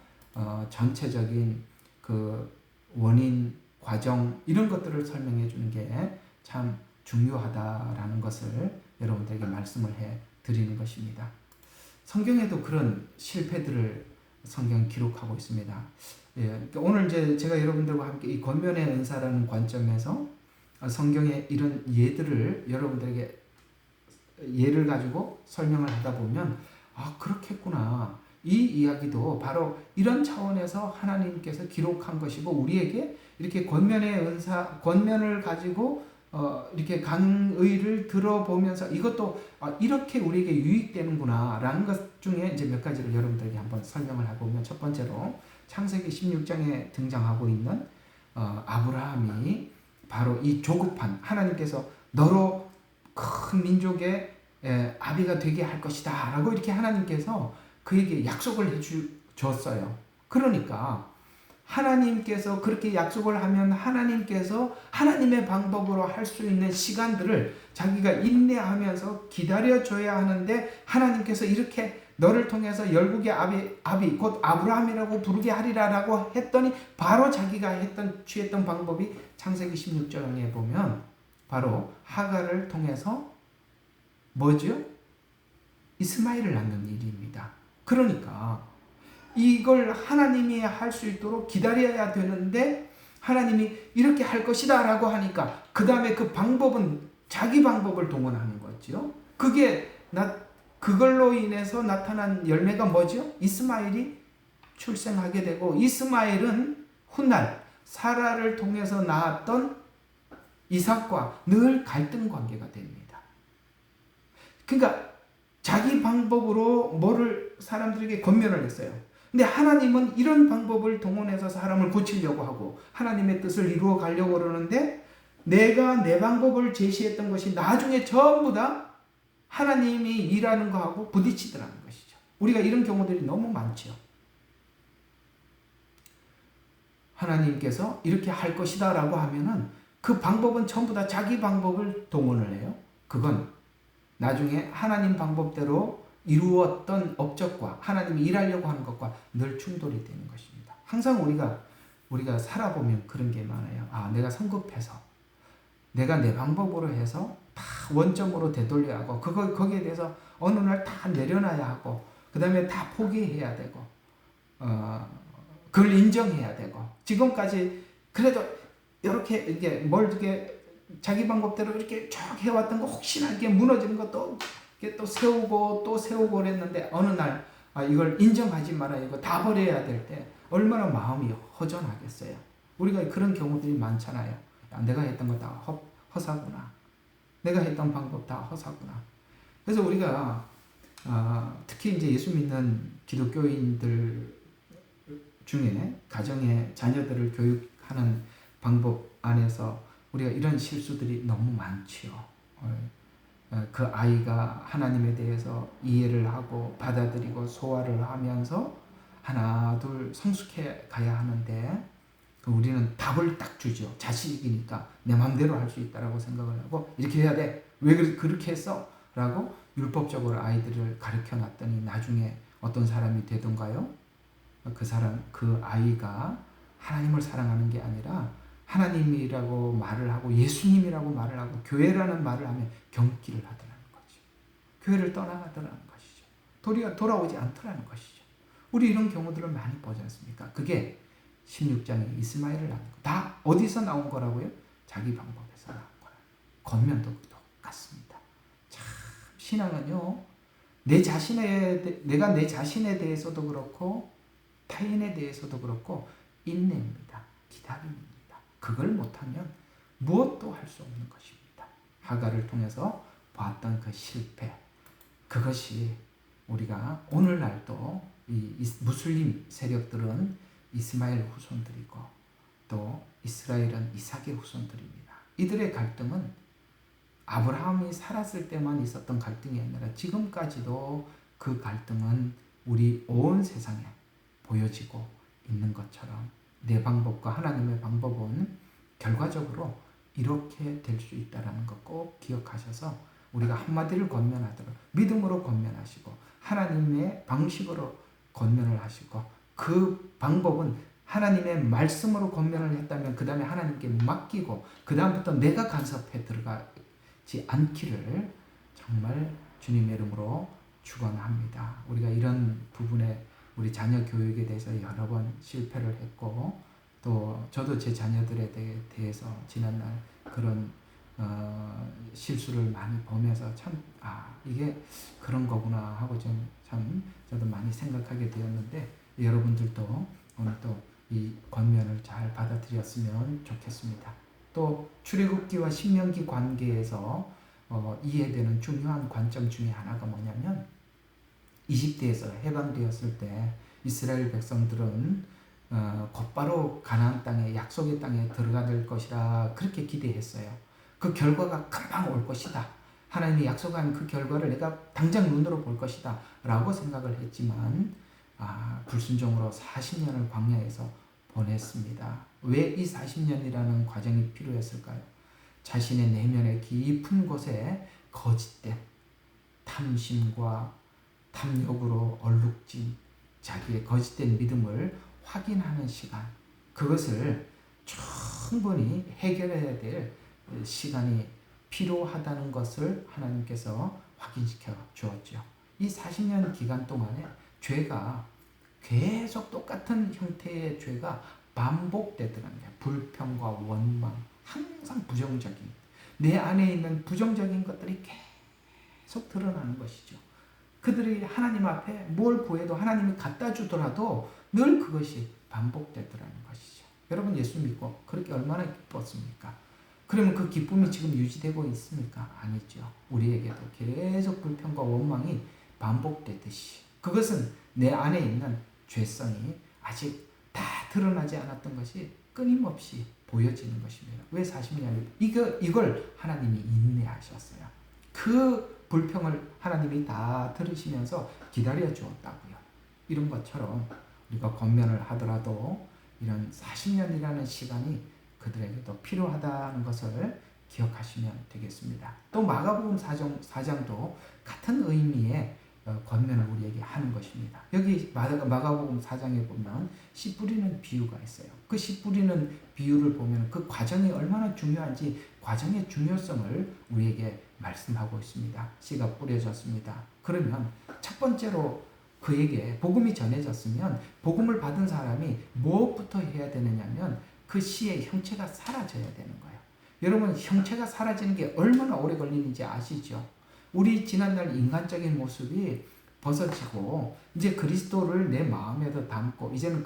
전체적인 그 원인, 과정 이런 것들을 설명해 주는 게 참 중요하다라는 것을 여러분들에게 말씀을 해 드리는 것입니다. 성경에도 그런 실패들을 성경 기록하고 있습니다. 예, 오늘 이제 제가 여러분들과 함께 이 권면의 은사라는 관점에서 성경의 이런 예들을 여러분들에게 예를 가지고 설명을 하다 보면 그렇겠구나. 이 이야기도 바로 이런 차원에서 하나님께서 기록한 것이고 우리에게 이렇게 권면의 은사, 권면을 가지고 이렇게 강의를 들어보면서 이것도 이렇게 우리에게 유익되는구나 라는 것 중에 이제 몇 가지를 여러분들에게 한번 설명을 해보면 첫 번째로 창세기 16장에 등장하고 있는 아브라함이 바로 이 조급한 하나님께서 너로 큰 민족의 아비가 되게 할 것이다 라고 이렇게 하나님께서 그에게 약속을 해주셨어요. 그러니까 하나님께서 그렇게 약속을 하면 하나님께서 하나님의 방법으로 할 수 있는 시간들을 자기가 인내하면서 기다려줘야 하는데 하나님께서 이렇게 너를 통해서 열국의 아비 곧 아브라함이라고 부르게 하리라라고 했더니 바로 자기가 취했던 방법이 창세기 16장에 보면 바로 하갈을 통해서 뭐죠? 이스마엘을 낳는 일입니다. 그러니까 이걸 하나님이 할 수 있도록 기다려야 되는데 하나님이 이렇게 할 것이다 라고 하니까 그 다음에 그 방법은 자기 방법을 동원하는 거죠. 그걸로 인해서 나타난 열매가 뭐죠? 이스마엘이 출생하게 되고 이스마엘은 훗날 사라를 통해서 낳았던 이삭과 늘 갈등 관계가 됩니다. 그러니까 자기 방법으로 뭐를 사람들에게 권면을 했어요. 근데 하나님은 이런 방법을 동원해서 사람을 고치려고 하고 하나님의 뜻을 이루어 가려고 그러는데 내가 내 방법을 제시했던 것이 나중에 전부 다 하나님이 일하는 거하고 부딪히더라는 것이죠. 우리가 이런 경우들이 너무 많죠. 하나님께서 이렇게 할 것이다 라고 하면은 그 방법은 전부 다 자기 방법을 동원을 해요. 그건 나중에 하나님 방법대로 이루었던 업적과 하나님이 일하려고 하는 것과 늘 충돌이 되는 것입니다. 항상 우리가 살아보면 그런 게 많아요. 내가 성급해서 내가 내 방법으로 해서 다 원점으로 되돌려야 하고 거기에 대해서 어느 날 다 내려놔야 하고 그 다음에 다 포기해야 되고 그걸 인정해야 되고 지금까지 그래도 이렇게 자기 방법대로 이렇게 쭉 해왔던 거 혹시나 이렇게 무너지는 것도 또 세우고 그랬는데 어느 날 이걸 인정하지 말아야 이거 다 버려야 될 때 얼마나 마음이 허전하겠어요. 우리가 그런 경우들이 많잖아요. 내가 했던 거 다 허사구나. 내가 했던 방법 다 허사구나. 그래서 우리가 특히 이제 예수 믿는 기독교인들 중에 가정의 자녀들을 교육하는 방법 안에서 우리가 이런 실수들이 너무 많지요. 그 아이가 하나님에 대해서 이해를 하고 받아들이고 소화를 하면서 하나 둘 성숙해 가야 하는데 우리는 답을 딱 주죠. 자식이니까 내 마음대로 할 수 있다라고 생각을 하고 이렇게 해야 돼. 왜 그렇게 했어? 라고 율법적으로 아이들을 가르쳐 놨더니 나중에 어떤 사람이 되던가요? 그 아이가 하나님을 사랑하는 게 아니라 하나님이라고 말을 하고 예수님이라고 말을 하고 교회라는 말을 하면 경기를 하더라는 거죠. 교회를 떠나가더라는 것이죠. 도리어 돌아오지 않더라는 것이죠. 우리 이런 경우들을 많이 보지 않습니까? 그게 16장에 이스마엘을 낳는 거. 다 어디서 나온 거라고요? 자기 방법에서 나온 거라. 권면도 똑같습니다. 참 신앙은요. 내가 내 자신에 대해서도 그렇고 타인에 대해서도 그렇고 인내입니다. 기다림입니다. 그걸 못하면 무엇도 할 수 없는 것입니다. 하갈을 통해서 봤던 그 실패, 그것이 우리가 오늘날도 이 무슬림 세력들은 이스마엘 후손들이고 또 이스라엘은 이삭의 후손들입니다. 이들의 갈등은 아브라함이 살았을 때만 있었던 갈등이 아니라 지금까지도 그 갈등은 우리 온 세상에 보여지고 있는 것처럼 내 방법과 하나님의 방법은 결과적으로 이렇게 될 수 있다는 것 꼭 기억하셔서 우리가 한마디를 권면하도록 믿음으로 권면하시고 하나님의 방식으로 권면을 하시고 그 방법은 하나님의 말씀으로 권면을 했다면 그 다음에 하나님께 맡기고 그 다음부터 내가 간섭해 들어가지 않기를 정말 주님의 이름으로 축원합니다. 우리가 이런 부분에 우리 자녀 교육에 대해서 여러 번 실패를 했고 또 저도 제 자녀들에 대해서 지난날 그런 실수를 많이 보면서 참 이게 그런 거구나 하고 참 저도 많이 생각하게 되었는데 여러분들도 오늘 또 이 권면을 잘 받아들였으면 좋겠습니다. 또 출애굽기와 신명기 관계에서 이해되는 중요한 관점 중에 하나가 뭐냐면 이집트에서 해방되었을 때 이스라엘 백성들은 곧바로 가나안 땅에 약속의 땅에 들어가야 될 것이라 그렇게 기대했어요. 그 결과가 금방 올 것이다. 하나님이 약속한 그 결과를 내가 당장 눈으로 볼 것이다 라고 생각을 했지만 불순종으로 40년을 광야에서 보냈습니다. 왜 이 40년이라는 과정이 필요했을까요? 자신의 내면의 깊은 곳에 거짓된 탐심과 탐욕으로 얼룩진 자기의 거짓된 믿음을 확인하는 시간, 그것을 충분히 해결해야 될 시간이 필요하다는 것을 하나님께서 확인시켜 주었죠. 이 40년 기간 동안에 죄가 계속 똑같은 형태의 죄가 반복되더라는 거예요. 불평과 원망, 항상 부정적인, 내 안에 있는 부정적인 것들이 계속 드러나는 것이죠. 그들이 하나님 앞에 뭘 구해도 하나님이 갖다 주더라도 늘 그것이 반복되더라는 것이죠. 여러분 예수 믿고 그렇게 얼마나 기뻤습니까? 그러면 그 기쁨이 지금 유지되고 있습니까? 아니죠. 우리에게도 계속 불평과 원망이 반복되듯이 그것은 내 안에 있는 죄성이 아직 다 드러나지 않았던 것이 끊임없이 보여지는 것입니다. 왜 40년? 이걸 하나님이 인내하셨어요. 그 불평을 하나님이 다 들으시면서 기다려 주었다고요. 이런 것처럼 우리가 권면을 하더라도 이런 40년이라는 시간이 그들에게도 필요하다는 것을 기억하시면 되겠습니다. 또 마가복음 4장도 같은 의미의 권면을 우리에게 하는 것입니다. 여기 마가복음 4장에 보면 씨 뿌리는 비유가 있어요. 그 씨 뿌리는 비유를 보면 그 과정이 얼마나 중요한지 과정의 중요성을 우리에게 말씀하고 있습니다. 씨가 뿌려졌습니다. 그러면 첫 번째로 그에게 복음이 전해졌으면 복음을 받은 사람이 무엇부터 해야 되느냐면 그 씨의 형체가 사라져야 되는 거예요. 여러분 형체가 사라지는 게 얼마나 오래 걸리는지 아시죠? 우리 지난날 인간적인 모습이 벗어지고 이제 그리스도를 내 마음에도 담고 이제는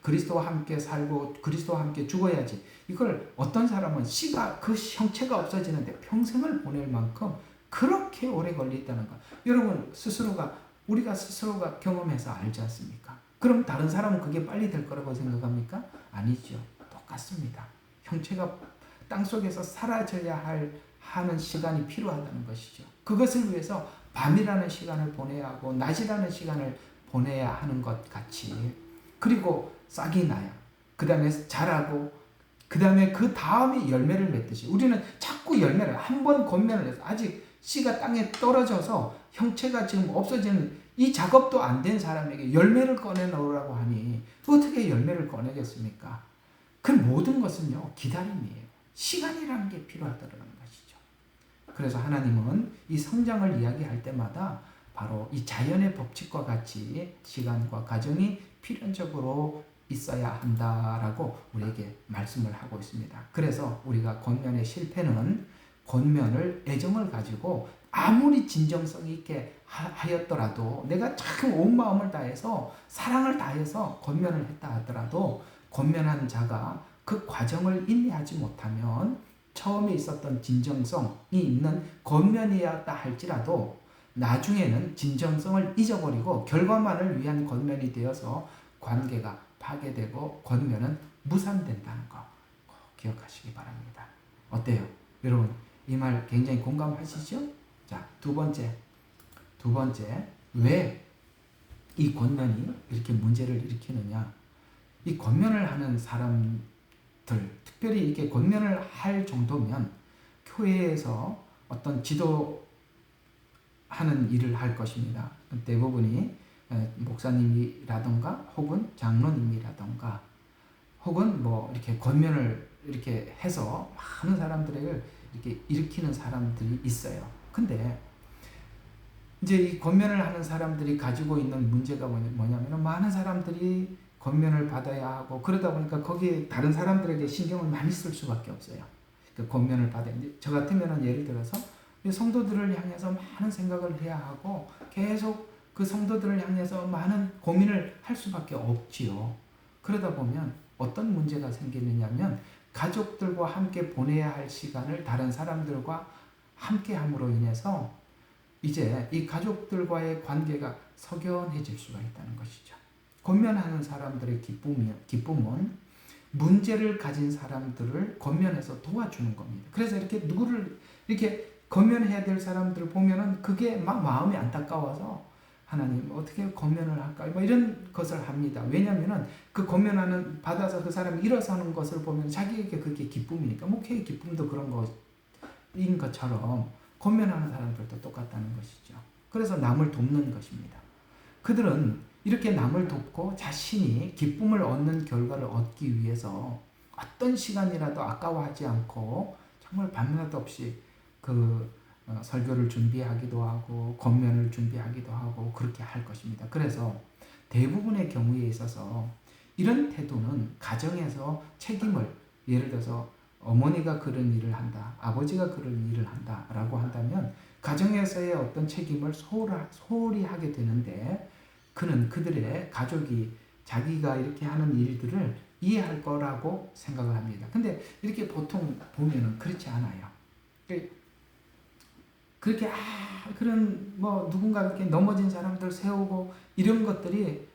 그리스도와 함께 살고 그리스도와 함께 죽어야지. 이걸 어떤 사람은 씨가 그 형체가 없어지는데 평생을 보낼 만큼 그렇게 오래 걸린다는 거. 여러분 우리가 스스로가 경험해서 알지 않습니까? 그럼 다른 사람은 그게 빨리 될 거라고 생각합니까? 아니죠. 똑같습니다. 형체가 땅속에서 사라져야 하는 시간이 필요하다는 것이죠. 그것을 위해서 밤이라는 시간을 보내야 하고 낮이라는 시간을 보내야 하는 것 같이 그리고 싹이 나야 그 다음에 자라고 그 다음에 그 다음에 열매를 맺듯이 우리는 자꾸 열매를 한 번 권면을 해서 아직 씨가 땅에 떨어져서 형체가 지금 없어지는 이 작업도 안 된 사람에게 열매를 꺼내놓으라고 하니 어떻게 열매를 꺼내겠습니까? 그 모든 것은요 기다림이에요. 시간이라는 게 필요하다는 것이죠. 그래서 하나님은 이 성장을 이야기할 때마다 바로 이 자연의 법칙과 같이 시간과 과정이 필연적으로 있어야 한다라고 우리에게 말씀을 하고 있습니다. 그래서 우리가 권면의 실패는 권면을 애정을 가지고 아무리 진정성 있게 하였더라도 내가 참 온 마음을 다해서 사랑을 다해서 권면을 했다 하더라도 권면한 자가 그 과정을 인내하지 못하면 처음에 있었던 진정성이 있는 권면이었다 할지라도 나중에는 진정성을 잊어버리고 결과만을 위한 권면이 되어서 관계가 파괴되고 권면은 무산된다는 거 꼭 기억하시기 바랍니다. 어때요? 여러분 이 말 굉장히 공감하시죠? 자, 두 번째 왜 이 권면이 이렇게 문제를 일으키느냐? 이 권면을 하는 사람들, 특별히 이렇게 권면을 할 정도면 교회에서 어떤 지도하는 일을 할 것입니다. 대부분이 목사님이라던가 혹은 장로님이라던가 혹은 뭐 이렇게 권면을 이렇게 해서 많은 사람들을 이렇게 일으키는 사람들이 있어요. 근데 이제 이 권면을 하는 사람들이 가지고 있는 문제가 뭐냐면 많은 사람들이 권면을 받아야 하고 그러다 보니까 거기에 다른 사람들에게 신경을 많이 쓸 수밖에 없어요. 그 권면을 받아야 저 같으면은 예를 들어서 성도들을 향해서 많은 생각을 해야 하고 계속 그 성도들을 향해서 많은 고민을 할 수밖에 없지요. 그러다 보면 어떤 문제가 생기느냐면 가족들과 함께 보내야 할 시간을 다른 사람들과 함께 함으로 인해서 이제 이 가족들과의 관계가 석연해질 수가 있다는 것이죠. 권면하는 사람들의 기쁨은 문제를 가진 사람들을 권면해서 도와주는 겁니다. 그래서 이렇게 누구를 이렇게 권면해야 될 사람들을 보면은 그게 막 마음이 안타까워서 하나님 어떻게 권면을 할까? 뭐 이런 것을 합니다. 왜냐면은 그 권면하는 받아서 그 사람이 일어서는 것을 보면 자기에게 그게 기쁨이니까 목회의 기쁨도 그런 것인 것처럼 권면하는 사람들도 똑같다는 것이죠. 그래서 남을 돕는 것입니다. 그들은 이렇게 남을 돕고 자신이 기쁨을 얻는 결과를 얻기 위해서 어떤 시간이라도 아까워하지 않고 정말 밤낮 없이 설교를 준비하기도 하고 권면을 준비하기도 하고 그렇게 할 것입니다. 그래서 대부분의 경우에 있어서 이런 태도는 가정에서 책임을 예를 들어서 어머니가 그런 일을 한다, 아버지가 그런 일을 한다라고 한다면 가정에서의 어떤 책임을 소홀히 하게 되는데 그는 그들의 가족이 자기가 이렇게 하는 일들을 이해할 거라고 생각을 합니다. 근데 이렇게 보통 보면은 그렇지 않아요. 그렇게 그런 뭐 누군가 이렇게 넘어진 사람들 세우고 이런 것들이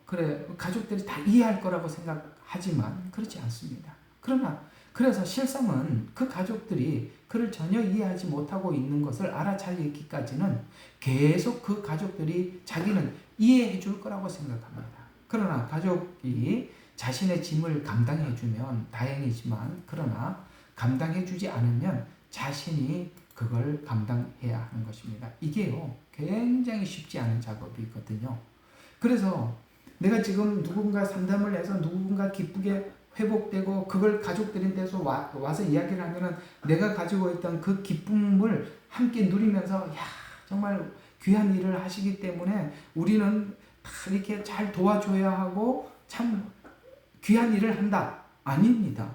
그래 가족들이 다 이해할 거라고 생각하지만 그렇지 않습니다. 그래서 실상은 그 가족들이 그를 전혀 이해하지 못하고 있는 것을 알아차리기까지는 계속 그 가족들이 자기는 이해해 줄 거라고 생각합니다. 그러나 가족이 자신의 짐을 감당해 주면 다행이지만 그러나 감당해 주지 않으면 자신이 그걸 감당해야 하는 것입니다. 이게요 굉장히 쉽지 않은 작업이거든요. 그래서 내가 지금 누군가 상담을 해서 누군가 기쁘게 회복되고 그걸 가족들한테서 와서 이야기를 하면은 내가 가지고 있던 그 기쁨을 함께 누리면서 야 정말 귀한 일을 하시기 때문에 우리는 다 이렇게 잘 도와줘야 하고 참 귀한 일을 한다. 아닙니다.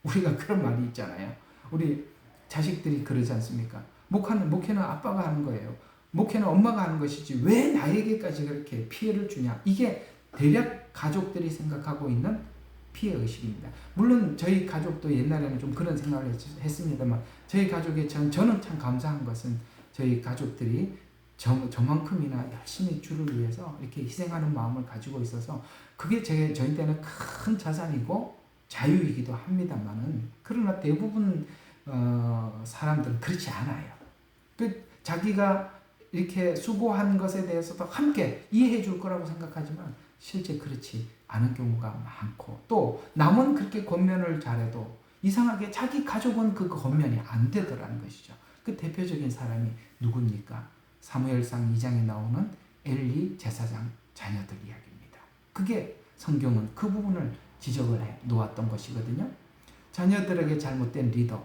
우리가 그런 말이 있잖아요. 우리 자식들이 그러지 않습니까? 목회는 아빠가 하는 거예요. 목회는 엄마가 하는 것이지 왜 나에게까지 그렇게 피해를 주냐. 이게 대략 가족들이 생각하고 있는 피해의식입니다. 물론 저희 가족도 옛날에는 좀 그런 생각을 했습니다만 저희 가족에 저는 참 감사한 것은 저희 가족들이 저만큼이나 열심히 주를 위해서 이렇게 희생하는 마음을 가지고 있어서 그게 저희한테는 큰 자산이고 자유이기도 합니다만은 그러나 대부분 사람들은 그렇지 않아요. 자기가 이렇게 수고한 것에 대해서도 함께 이해해 줄 거라고 생각하지만 실제 그렇지 않은 경우가 많고 또 남은 그렇게 권면을 잘해도 이상하게 자기 가족은 그 권면이 안 되더라는 것이죠. 그 대표적인 사람이 누굽니까? 사무엘상 2장에 나오는 엘리 제사장 자녀들 이야기입니다. 그게 성경은 그 부분을 지적을 해 놓았던 것이거든요. 자녀들에게 잘못된 리더,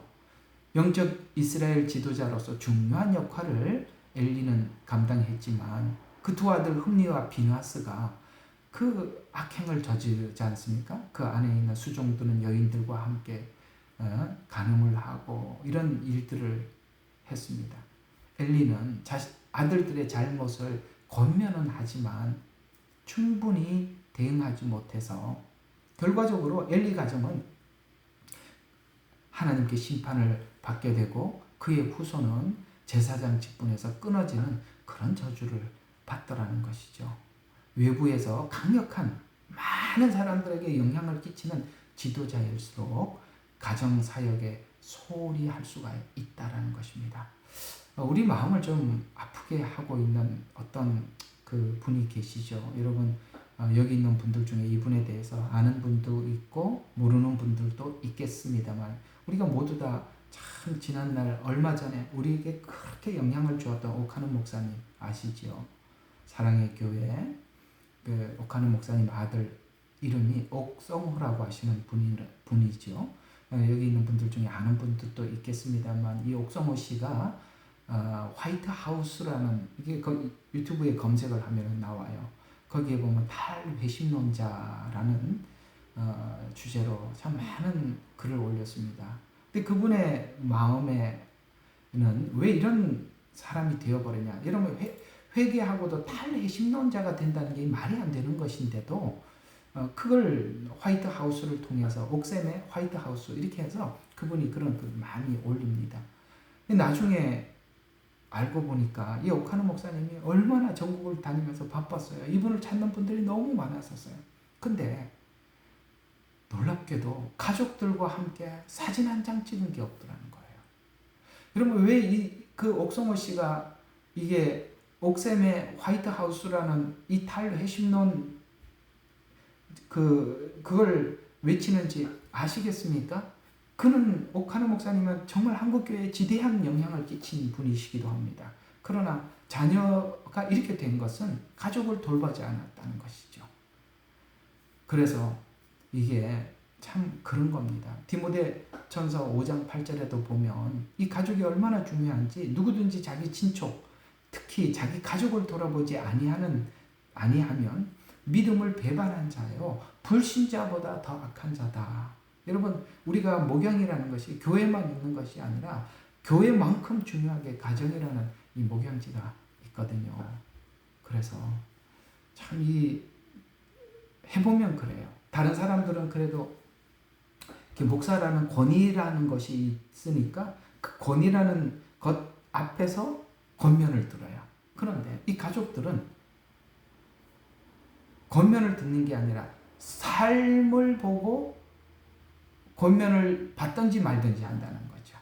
영적 이스라엘 지도자로서 중요한 역할을 엘리는 감당했지만 그 두 아들 흠니와 비느하스가 그 악행을 저지르지 않습니까? 그 안에 있는 수종드는 여인들과 함께 간음을 하고 이런 일들을 했습니다. 엘리는 아들들의 잘못을 권면은 하지만 충분히 대응하지 못해서 결과적으로 엘리 가정은 하나님께 심판을 받게 되고 그의 후손은 제사장 직분에서 끊어지는 그런 저주를 받더라는 것이죠. 외부에서 강력한 많은 사람들에게 영향을 끼치는 지도자일수록 가정사역에 소홀히 할 수가 있다라는 것입니다. 우리 마음을 좀 아프게 하고 있는 어떤 그 분이 계시죠. 여러분, 여기 있는 분들 중에 이분에 대해서 아는 분도 있고 모르는 분들도 있겠습니다만, 우리가 모두 다 참 지난날 얼마 전에 우리에게 그렇게 영향을 주었던 오카노 목사님 아시죠? 사랑의 교회 그 오카노 목사님 아들 이름이 옥성호라고 하시는 분이죠. 여기 있는 분들 중에 아는 분들도 있겠습니다만, 이 옥성호 씨가 화이트 하우스라는, 이게 유튜브에 검색을 하면 나와요. 거기에 보면 탈회심론자라는 주제로 참 많은 글을 올렸습니다. 근데 그분의 마음에는 왜 이런 사람이 되어버리냐, 이러면 회개하고도 탈회심론자가 된다는 게 말이 안 되는 것인데도 그걸 화이트 하우스를 통해서, 옥샘의 화이트 하우스 이렇게 해서 그분이 그런 글 많이 올립니다. 나중에 알고 보니까 이 오카노 목사님이 얼마나 전국을 다니면서 바빴어요. 이분을 찾는 분들이 너무 많았었어요. 근데 놀랍게도 가족들과 함께 사진 한 장 찍은 게 없더라는 거예요. 그러면 왜 그 옥성호 씨가 이게 옥샘의 화이트 하우스라는 이 탈회심론 그걸 외치는지 아시겠습니까? 그는, 오카노 목사님은 정말 한국교회에 지대한 영향을 끼친 분이시기도 합니다. 그러나 자녀가 이렇게 된 것은 가족을 돌보지 않았다는 것이죠. 그래서 이게 참 그런 겁니다. 디모데전서 5장 8절에도 보면 이 가족이 얼마나 중요한지, 누구든지 자기 친족, 특히 자기 가족을 돌아보지 아니하면 믿음을 배반한 자요 불신자보다 더 악한 자다. 여러분, 우리가 목양이라는 것이 교회만 있는 것이 아니라 교회만큼 중요하게 가정이라는 이 목양지가 있거든요. 그래서 참 해보면 그래요. 다른 사람들은 그래도 목사라는 권위라는 것이 있으니까 그 권위라는 것 앞에서 권면을 들어요. 그런데 이 가족들은 권면을 듣는 게 아니라 삶을 보고 권면을 받든지 말든지 한다는 거죠.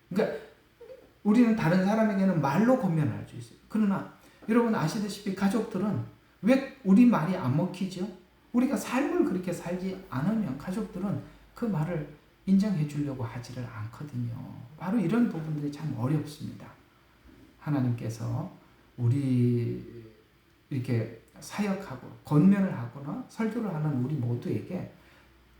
그러니까 우리는 다른 사람에게는 말로 권면을 할 수 있어요. 그러나 여러분 아시다시피 가족들은 왜 우리 말이 안 먹히죠? 우리가 삶을 그렇게 살지 않으면 가족들은 그 말을 인정해 주려고 하지를 않거든요. 바로 이런 부분들이 참 어렵습니다. 하나님께서 우리 이렇게 사역하고 권면을 하거나 설교를 하는 우리 모두에게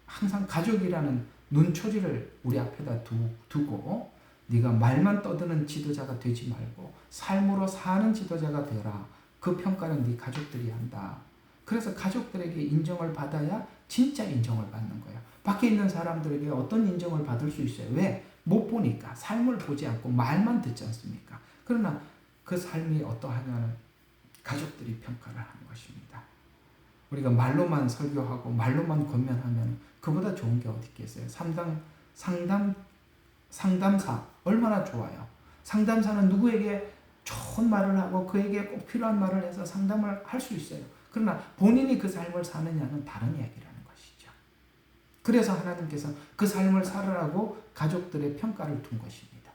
항상 가족이라는 눈초리를 우리 앞에다 두고 네가 말만 떠드는 지도자가 되지 말고 삶으로 사는 지도자가 되라. 그 평가는 네 가족들이 한다. 그래서 가족들에게 인정을 받아야 진짜 인정을 받는 거예요. 밖에 있는 사람들에게 어떤 인정을 받을 수 있어요? 왜? 못 보니까. 삶을 보지 않고 말만 듣지 않습니까? 그러나 그 삶이 어떠하냐는 가족들이 평가를 하는 것입니다. 우리가 말로만 설교하고 말로만 권면하면 그보다 좋은 게 어디 있겠어요? 상담사 얼마나 좋아요. 상담사는 누구에게 좋은 말을 하고 그에게 꼭 필요한 말을 해서 상담을 할 수 있어요. 그러나 본인이 그 삶을 사느냐는 다른 이야기라는 것이죠. 그래서 하나님께서 그 삶을 살으라고 가족들의 평가를 둔 것입니다.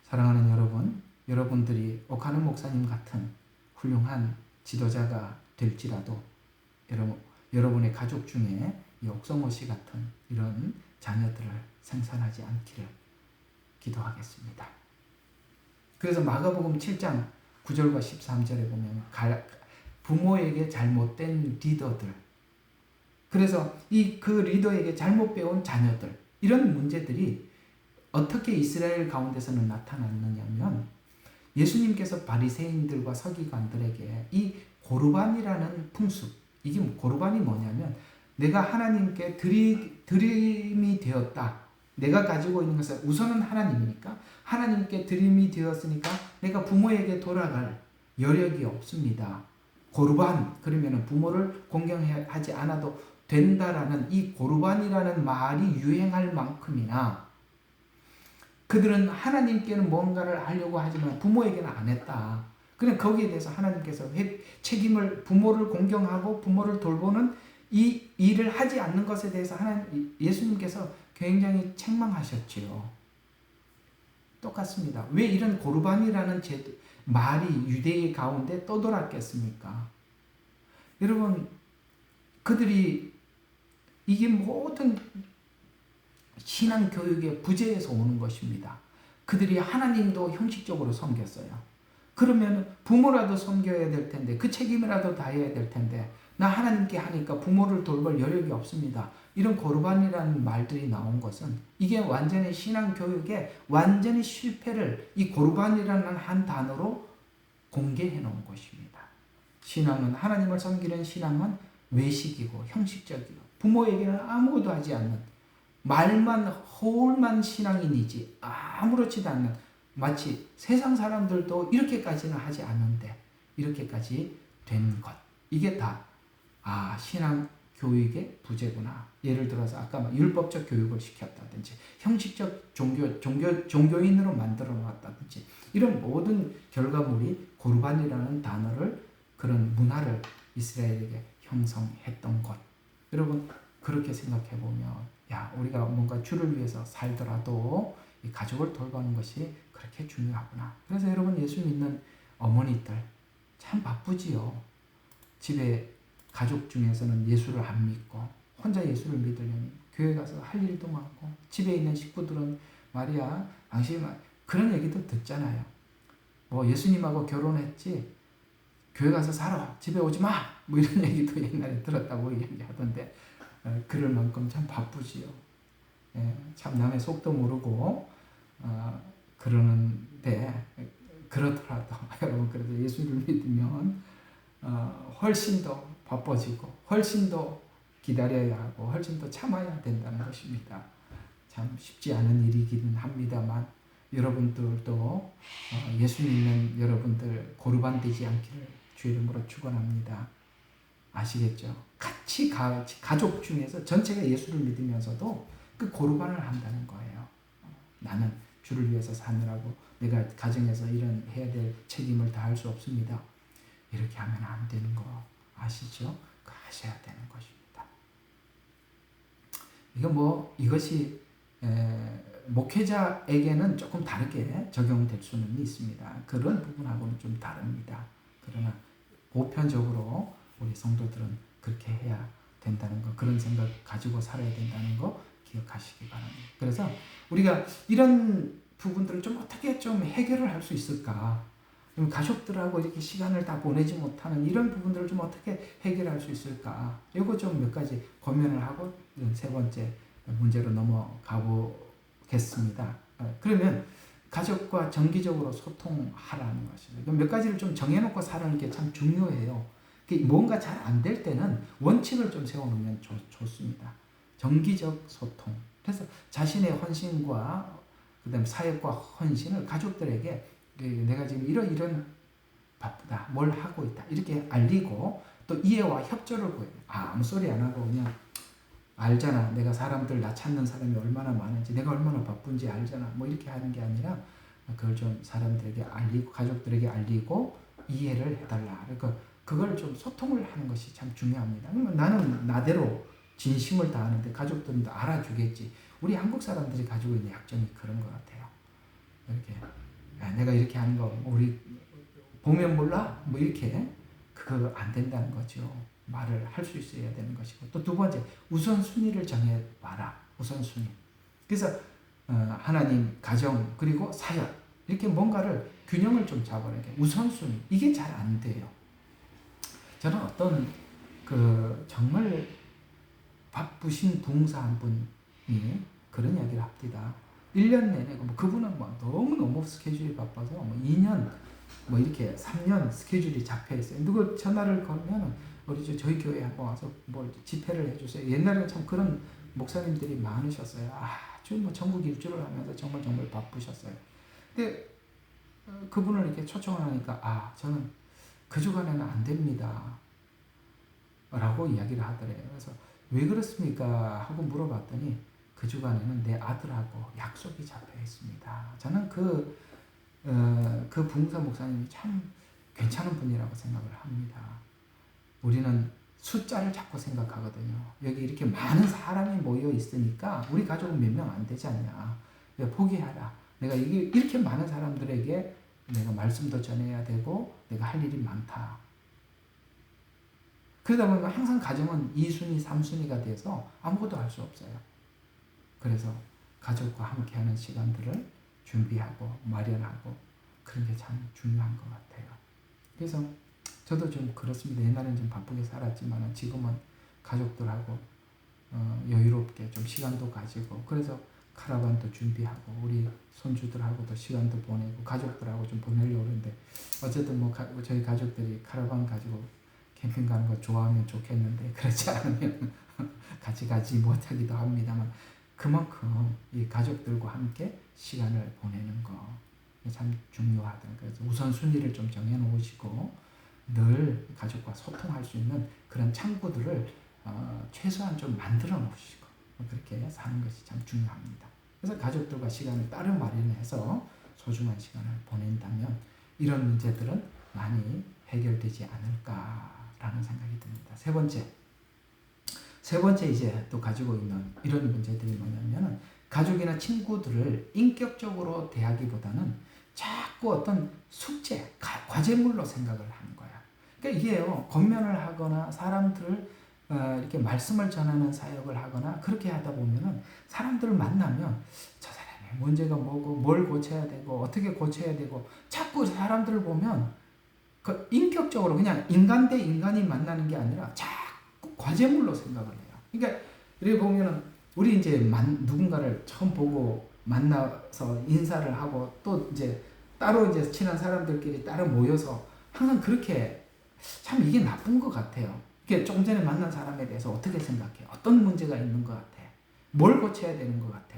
사랑하는 여러분, 여러분들이 오카노 목사님 같은 훌륭한 지도자가 될지라도 여러분의 가족 중에 이 옥성호 씨 같은 이런 자녀들을 생산하지 않기를 기도하겠습니다. 그래서 마가복음 7장 9절과 13절에 보면 부모에게 잘못된 리더들, 그래서 그 리더에게 잘못 배운 자녀들, 이런 문제들이 어떻게 이스라엘 가운데서는 나타났느냐면 예수님께서 바리새인들과 서기관들에게 이 고르반이라는 풍습, 이게 고르반이 뭐냐면 내가 하나님께 드림이 되었다. 내가 가지고 있는 것은 우선은 하나님이니까 하나님께 드림이 되었으니까 내가 부모에게 돌아갈 여력이 없습니다. 고르반, 그러면 부모를 공경하지 않아도 된다라는 이 고르반이라는 말이 유행할 만큼이나 그들은 하나님께는 뭔가를 하려고 하지만 부모에게는 안 했다. 그냥 거기에 대해서 하나님께서 책임을, 부모를 공경하고 부모를 돌보는 이 일을 하지 않는 것에 대해서 예수님께서 굉장히 책망하셨지요. 똑같습니다. 왜 이런 고르반이라는 말이 유대인 가운데 떠돌았겠습니까? 여러분, 그들이 이게 모든 신앙 교육의 부재에서 오는 것입니다. 그들이 하나님도 형식적으로 섬겼어요. 그러면 부모라도 섬겨야 될 텐데, 그 책임이라도 다해야 될 텐데, 나 하나님께 하니까 부모를 돌볼 여력이 없습니다. 이런 고르반이라는 말들이 나온 것은 이게 완전히 신앙 교육에 완전히 실패를 이 고르반이라는 한 단어로 공개해 놓은 것입니다. 신앙은, 하나님을 섬기는 신앙은 외식이고 형식적이고 부모에게는 아무것도 하지 않는, 말만 허울만 신앙인이지 아무렇지도 않는, 마치 세상 사람들도 이렇게까지는 하지 않는데 이렇게까지 된 것, 이게 다 신앙 교육의 부재구나. 예를 들어서 아까 율법적 교육을 시켰다든지 형식적 종교인으로 만들어 놓았다든지 이런 모든 결과물이 고르반이라는 단어를, 그런 문화를 이스라엘에게 형성했던 것. 여러분, 그렇게 생각해 보면 우리가 뭔가 주를 위해서 살더라도 이 가족을 돌보는 것이 그렇게 중요하구나. 그래서 여러분, 예수 믿는 어머니들 참 바쁘지요. 집에 가족 중에서는 예수를 안 믿고 혼자 예수를 믿으려면 교회 가서 할 일도 많고, 집에 있는 식구들은 말이야, 당신 그런 얘기도 듣잖아요. 뭐 예수님하고 결혼했지 교회 가서 살아, 집에 오지 마, 뭐 이런 얘기도 옛날에 들었다고 얘기하던데, 그럴 만큼 참 바쁘지요. 참 남의 속도 모르고 그러는데, 그렇더라도 여러분, 그래도 예수를 믿으면 훨씬 더 바빠지고 훨씬 더 기다려야 하고 훨씬 더 참아야 된다는 것입니다. 참 쉽지 않은 일이기는 합니다만, 여러분들도 예수 믿는 여러분들 고르반 되지 않기를 주의 이름으로 축원합니다. 아시겠죠? 같이 가족 중에서 전체가 예수를 믿으면서도 그 고르반을 한다는 거예요. 나는 주를 위해서 사느라고 내가 가정에서 이런 해야 될 책임을 다할 수 없습니다. 이렇게 하면 안 되는 거 아시죠? 하셔야 되는 것입니다. 이것이 목회자에게는 조금 다르게 적용될 수는 있습니다. 그런 부분하고는 좀 다릅니다. 그러나 보편적으로 우리 성도들은 그렇게 해야 된다는 거, 그런 생각 가지고 살아야 된다는 거 기억하시기 바랍니다. 그래서 우리가 이런 부분들을 좀 어떻게 좀 해결을 할 수 있을까? 가족들하고 이렇게 시간을 다 보내지 못하는 이런 부분들을 좀 어떻게 해결할 수 있을까? 이거 좀 몇 가지 고민을 하고 세 번째 문제로 넘어가 보겠습니다. 그러면 가족과 정기적으로 소통하라는 것이죠. 몇 가지를 좀 정해놓고 사는 게 참 중요해요. 뭔가 잘 안 될 때는 원칙을 좀 세워놓으면 좋습니다. 정기적 소통. 그래서 자신의 헌신과 그다음 사역과 헌신을 가족들에게 내가 지금 이런 바쁘다, 뭘 하고 있다, 이렇게 알리고 또 이해와 협조를 보여요. 아무 소리 안 하고 그냥 알잖아. 내가 사람들, 나 찾는 사람이 얼마나 많은지, 내가 얼마나 바쁜지 알잖아. 뭐 이렇게 하는 게 아니라 그걸 좀 사람들에게 알리고, 가족들에게 알리고 이해를 해달라. 그러니까 그걸 좀 소통을 하는 것이 참 중요합니다. 그러면 나는 나대로 진심을 다하는데 가족들도 알아주겠지. 우리 한국 사람들이 가지고 있는 약점이 그런 것 같아요. 이렇게 내가 이렇게 하는 거 우리 보면 몰라? 뭐 이렇게, 그거 안 된다는 거죠. 말을 할 수 있어야 되는 것이고, 또 두 번째, 우선순위를 정해봐라. 우선순위. 그래서 하나님, 가정, 그리고 사역, 이렇게 뭔가를 균형을 좀 잡아야 돼. 우선순위, 이게 잘 안 돼요. 저는 어떤 정말 바쁘신 부흥사 한 분이 그런 이야기를 합니다. 1년 내내 그분은 너무너무 스케줄이 바빠서 2년 이렇게 3년 스케줄이 잡혀 있어요. 누구 전화를 걸면 우리 저희 교회에 한번 와서 집회를 해주세요. 옛날에는 참 그런 목사님들이 많으셨어요. 아주 전국 일주를 하면서 정말 바쁘셨어요. 근데 그분을 이렇게 초청을 하니까 저는 그 주간에는 안 됩니다 라고 이야기를 하더래요. 그래서 왜 그렇습니까? 하고 물어봤더니 그 주간에는 내 아들하고 약속이 잡혀 있습니다. 저는 그 부흥사 목사님이 참 괜찮은 분이라고 생각을 합니다. 우리는 숫자를 자꾸 생각하거든요. 여기 이렇게 많은 사람이 모여 있으니까 우리 가족은 몇 명 안 되지 않냐. 포기하라. 내가 이렇게 많은 사람들에게 내가 말씀도 전해야 되고 내가 할 일이 많다. 그러다 보면 항상 가정은 2순위, 3순위가 돼서 아무것도 할 수 없어요. 그래서 가족과 함께하는 시간들을 준비하고 마련하고 그런 게 참 중요한 것 같아요. 그래서 저도 좀 그렇습니다. 옛날에는 좀 바쁘게 살았지만 지금은 가족들하고 여유롭게 좀 시간도 가지고 그래서 카라반도 준비하고 우리 손주들하고도 시간도 보내고 가족들하고 좀 보내려고 그러는데 어쨌든 뭐 저희 가족들이 카라반 가지고 캠핑 가는 거 좋아하면 좋겠는데 그렇지 않으면 같이 가지 못하기도 합니다만 그만큼 이 가족들과 함께 시간을 보내는 거 참 중요하다. 그래서 우선순위를 좀 정해놓으시고 늘 가족과 소통할 수 있는 그런 창구들을 최소한 좀 만들어 놓으시고 그렇게 사는 것이 참 중요합니다. 그래서 가족들과 시간을 따로 마련해서 소중한 시간을 보낸다면 이런 문제들은 많이 해결되지 않을까라는 생각이 듭니다. 세 번째 이제 또 가지고 있는 이런 문제들이 뭐냐면은 가족이나 친구들을 인격적으로 대하기보다는 자꾸 어떤 숙제, 과제물로 생각을 하는 거야. 그러니까 이게요, 권면을 하거나 사람들을 이렇게 말씀을 전하는 사역을 하거나 그렇게 하다 보면은 사람들을 만나면 저 사람의 문제가 뭐고 뭘 고쳐야 되고 어떻게 고쳐야 되고 자꾸 사람들을 보면 그 인격적으로 그냥 인간 대 인간이 만나는 게 아니라 자꾸 과제물로 생각을 해요. 그러니까 이렇게 보면은 우리 이제 누군가를 처음 보고 만나서 인사를 하고 또 이제 따로 이제 친한 사람들끼리 따로 모여서 항상 그렇게 참 이게 나쁜 것 같아요. 이게 조금 전에 만난 사람에 대해서 어떻게 생각해? 어떤 문제가 있는 것 같아? 뭘 고쳐야 되는 것 같아?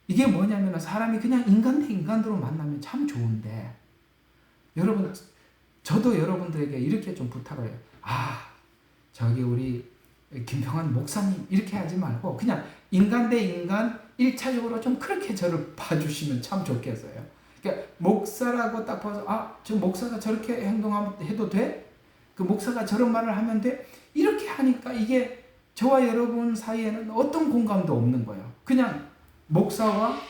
이게 뭐냐면 사람이 그냥 인간 대 인간으로 만나면 참 좋은데 여러분 저도 여러분들에게 이렇게 좀 부탁을 해요. 저기 우리 김평환 목사님 이렇게 하지 말고 그냥 인간 대 인간 1차적으로 좀 그렇게 저를 봐주시면 참 좋겠어요. 그러니까 목사라고 딱 봐서 저 목사가 저렇게 행동해도 돼? 그 목사가 저런 말을 하면 돼? 이렇게 하니까 이게 저와 여러분 사이에는 어떤 공감도 없는 거예요. 그냥 목사와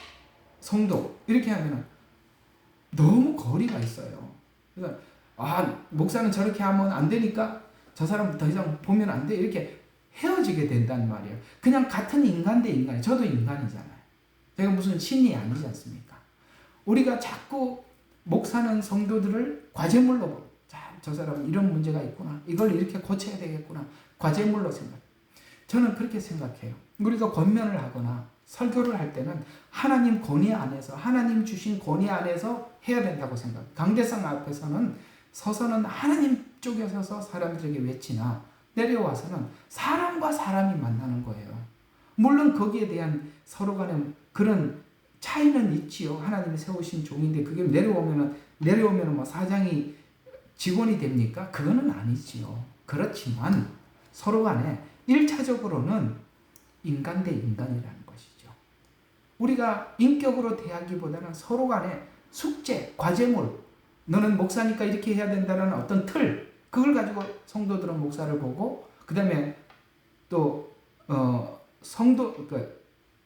성도 이렇게 하면 너무 거리가 있어요. 그래서 목사는 저렇게 하면 안 되니까 저 사람 더 이상 보면 안 돼 이렇게 헤어지게 된단 말이에요. 그냥 같은 인간 대 인간이 저도 인간이잖아요. 제가 무슨 신이 아니지 않습니까? 우리가 자꾸 목사는 성도들을 과제물로 보고 저 사람은 이런 문제가 있구나. 이걸 이렇게 고쳐야 되겠구나. 과제물로 생각. 저는 그렇게 생각해요. 우리가 권면을 하거나 설교를 할 때는 하나님 권위 안에서 하나님 주신 권위 안에서 해야 된다고 생각해요. 강대상 앞에서는 서서는 하나님 쪽에 서서 사람들에게 외치나 내려와서는 사람과 사람이 만나는 거예요. 물론 거기에 대한 서로 간의 그런 차이는 있지요. 하나님이 세우신 종인데 그게 내려오면은 뭐 사장이 직원이 됩니까? 그거는 아니지요. 그렇지만 서로 간에 1차적으로는 인간 대 인간이라는 것이죠. 우리가 인격으로 대하기보다는 서로 간에 숙제, 과제물, 너는 목사니까 이렇게 해야 된다는 어떤 틀, 그걸 가지고 성도들은 목사를 보고 그 다음에 또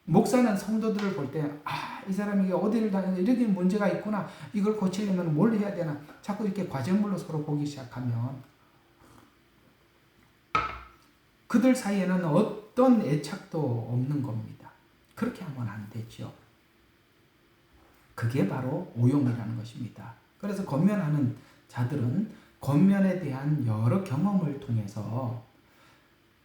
목사는 성도들을 볼 때 이 사람이 어디를 다니는데 이렇게 문제가 있구나. 이걸 고치려면 뭘 해야 되나. 자꾸 이렇게 과제물로 서로 보기 시작하면 그들 사이에는 어떤 애착도 없는 겁니다. 그렇게 하면 안 되죠. 그게 바로 오용이라는 것입니다. 그래서 권면하는 자들은 권면에 대한 여러 경험을 통해서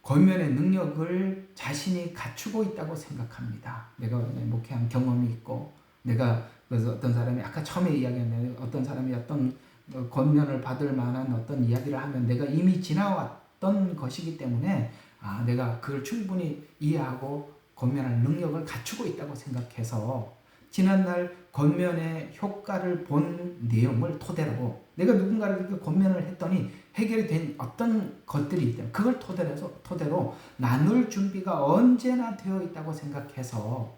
권면의 능력을 자신이 갖추고 있다고 생각합니다. 내가 목회한 경험이 있고 그래서 어떤 사람이 아까 처음에 이야기했는데 어떤 사람이 어떤 권면을 받을 만한 어떤 이야기를 하면 내가 이미 지나왔던 것이기 때문에 내가 그걸 충분히 이해하고 권면할 능력을 갖추고 있다고 생각해서 지난날 권면의 효과를 본 내용을 토대로 내가 누군가를 이렇게 권면을 했더니 해결이 된 어떤 것들이 있다. 그걸 토대로 나눌 준비가 언제나 되어 있다고 생각해서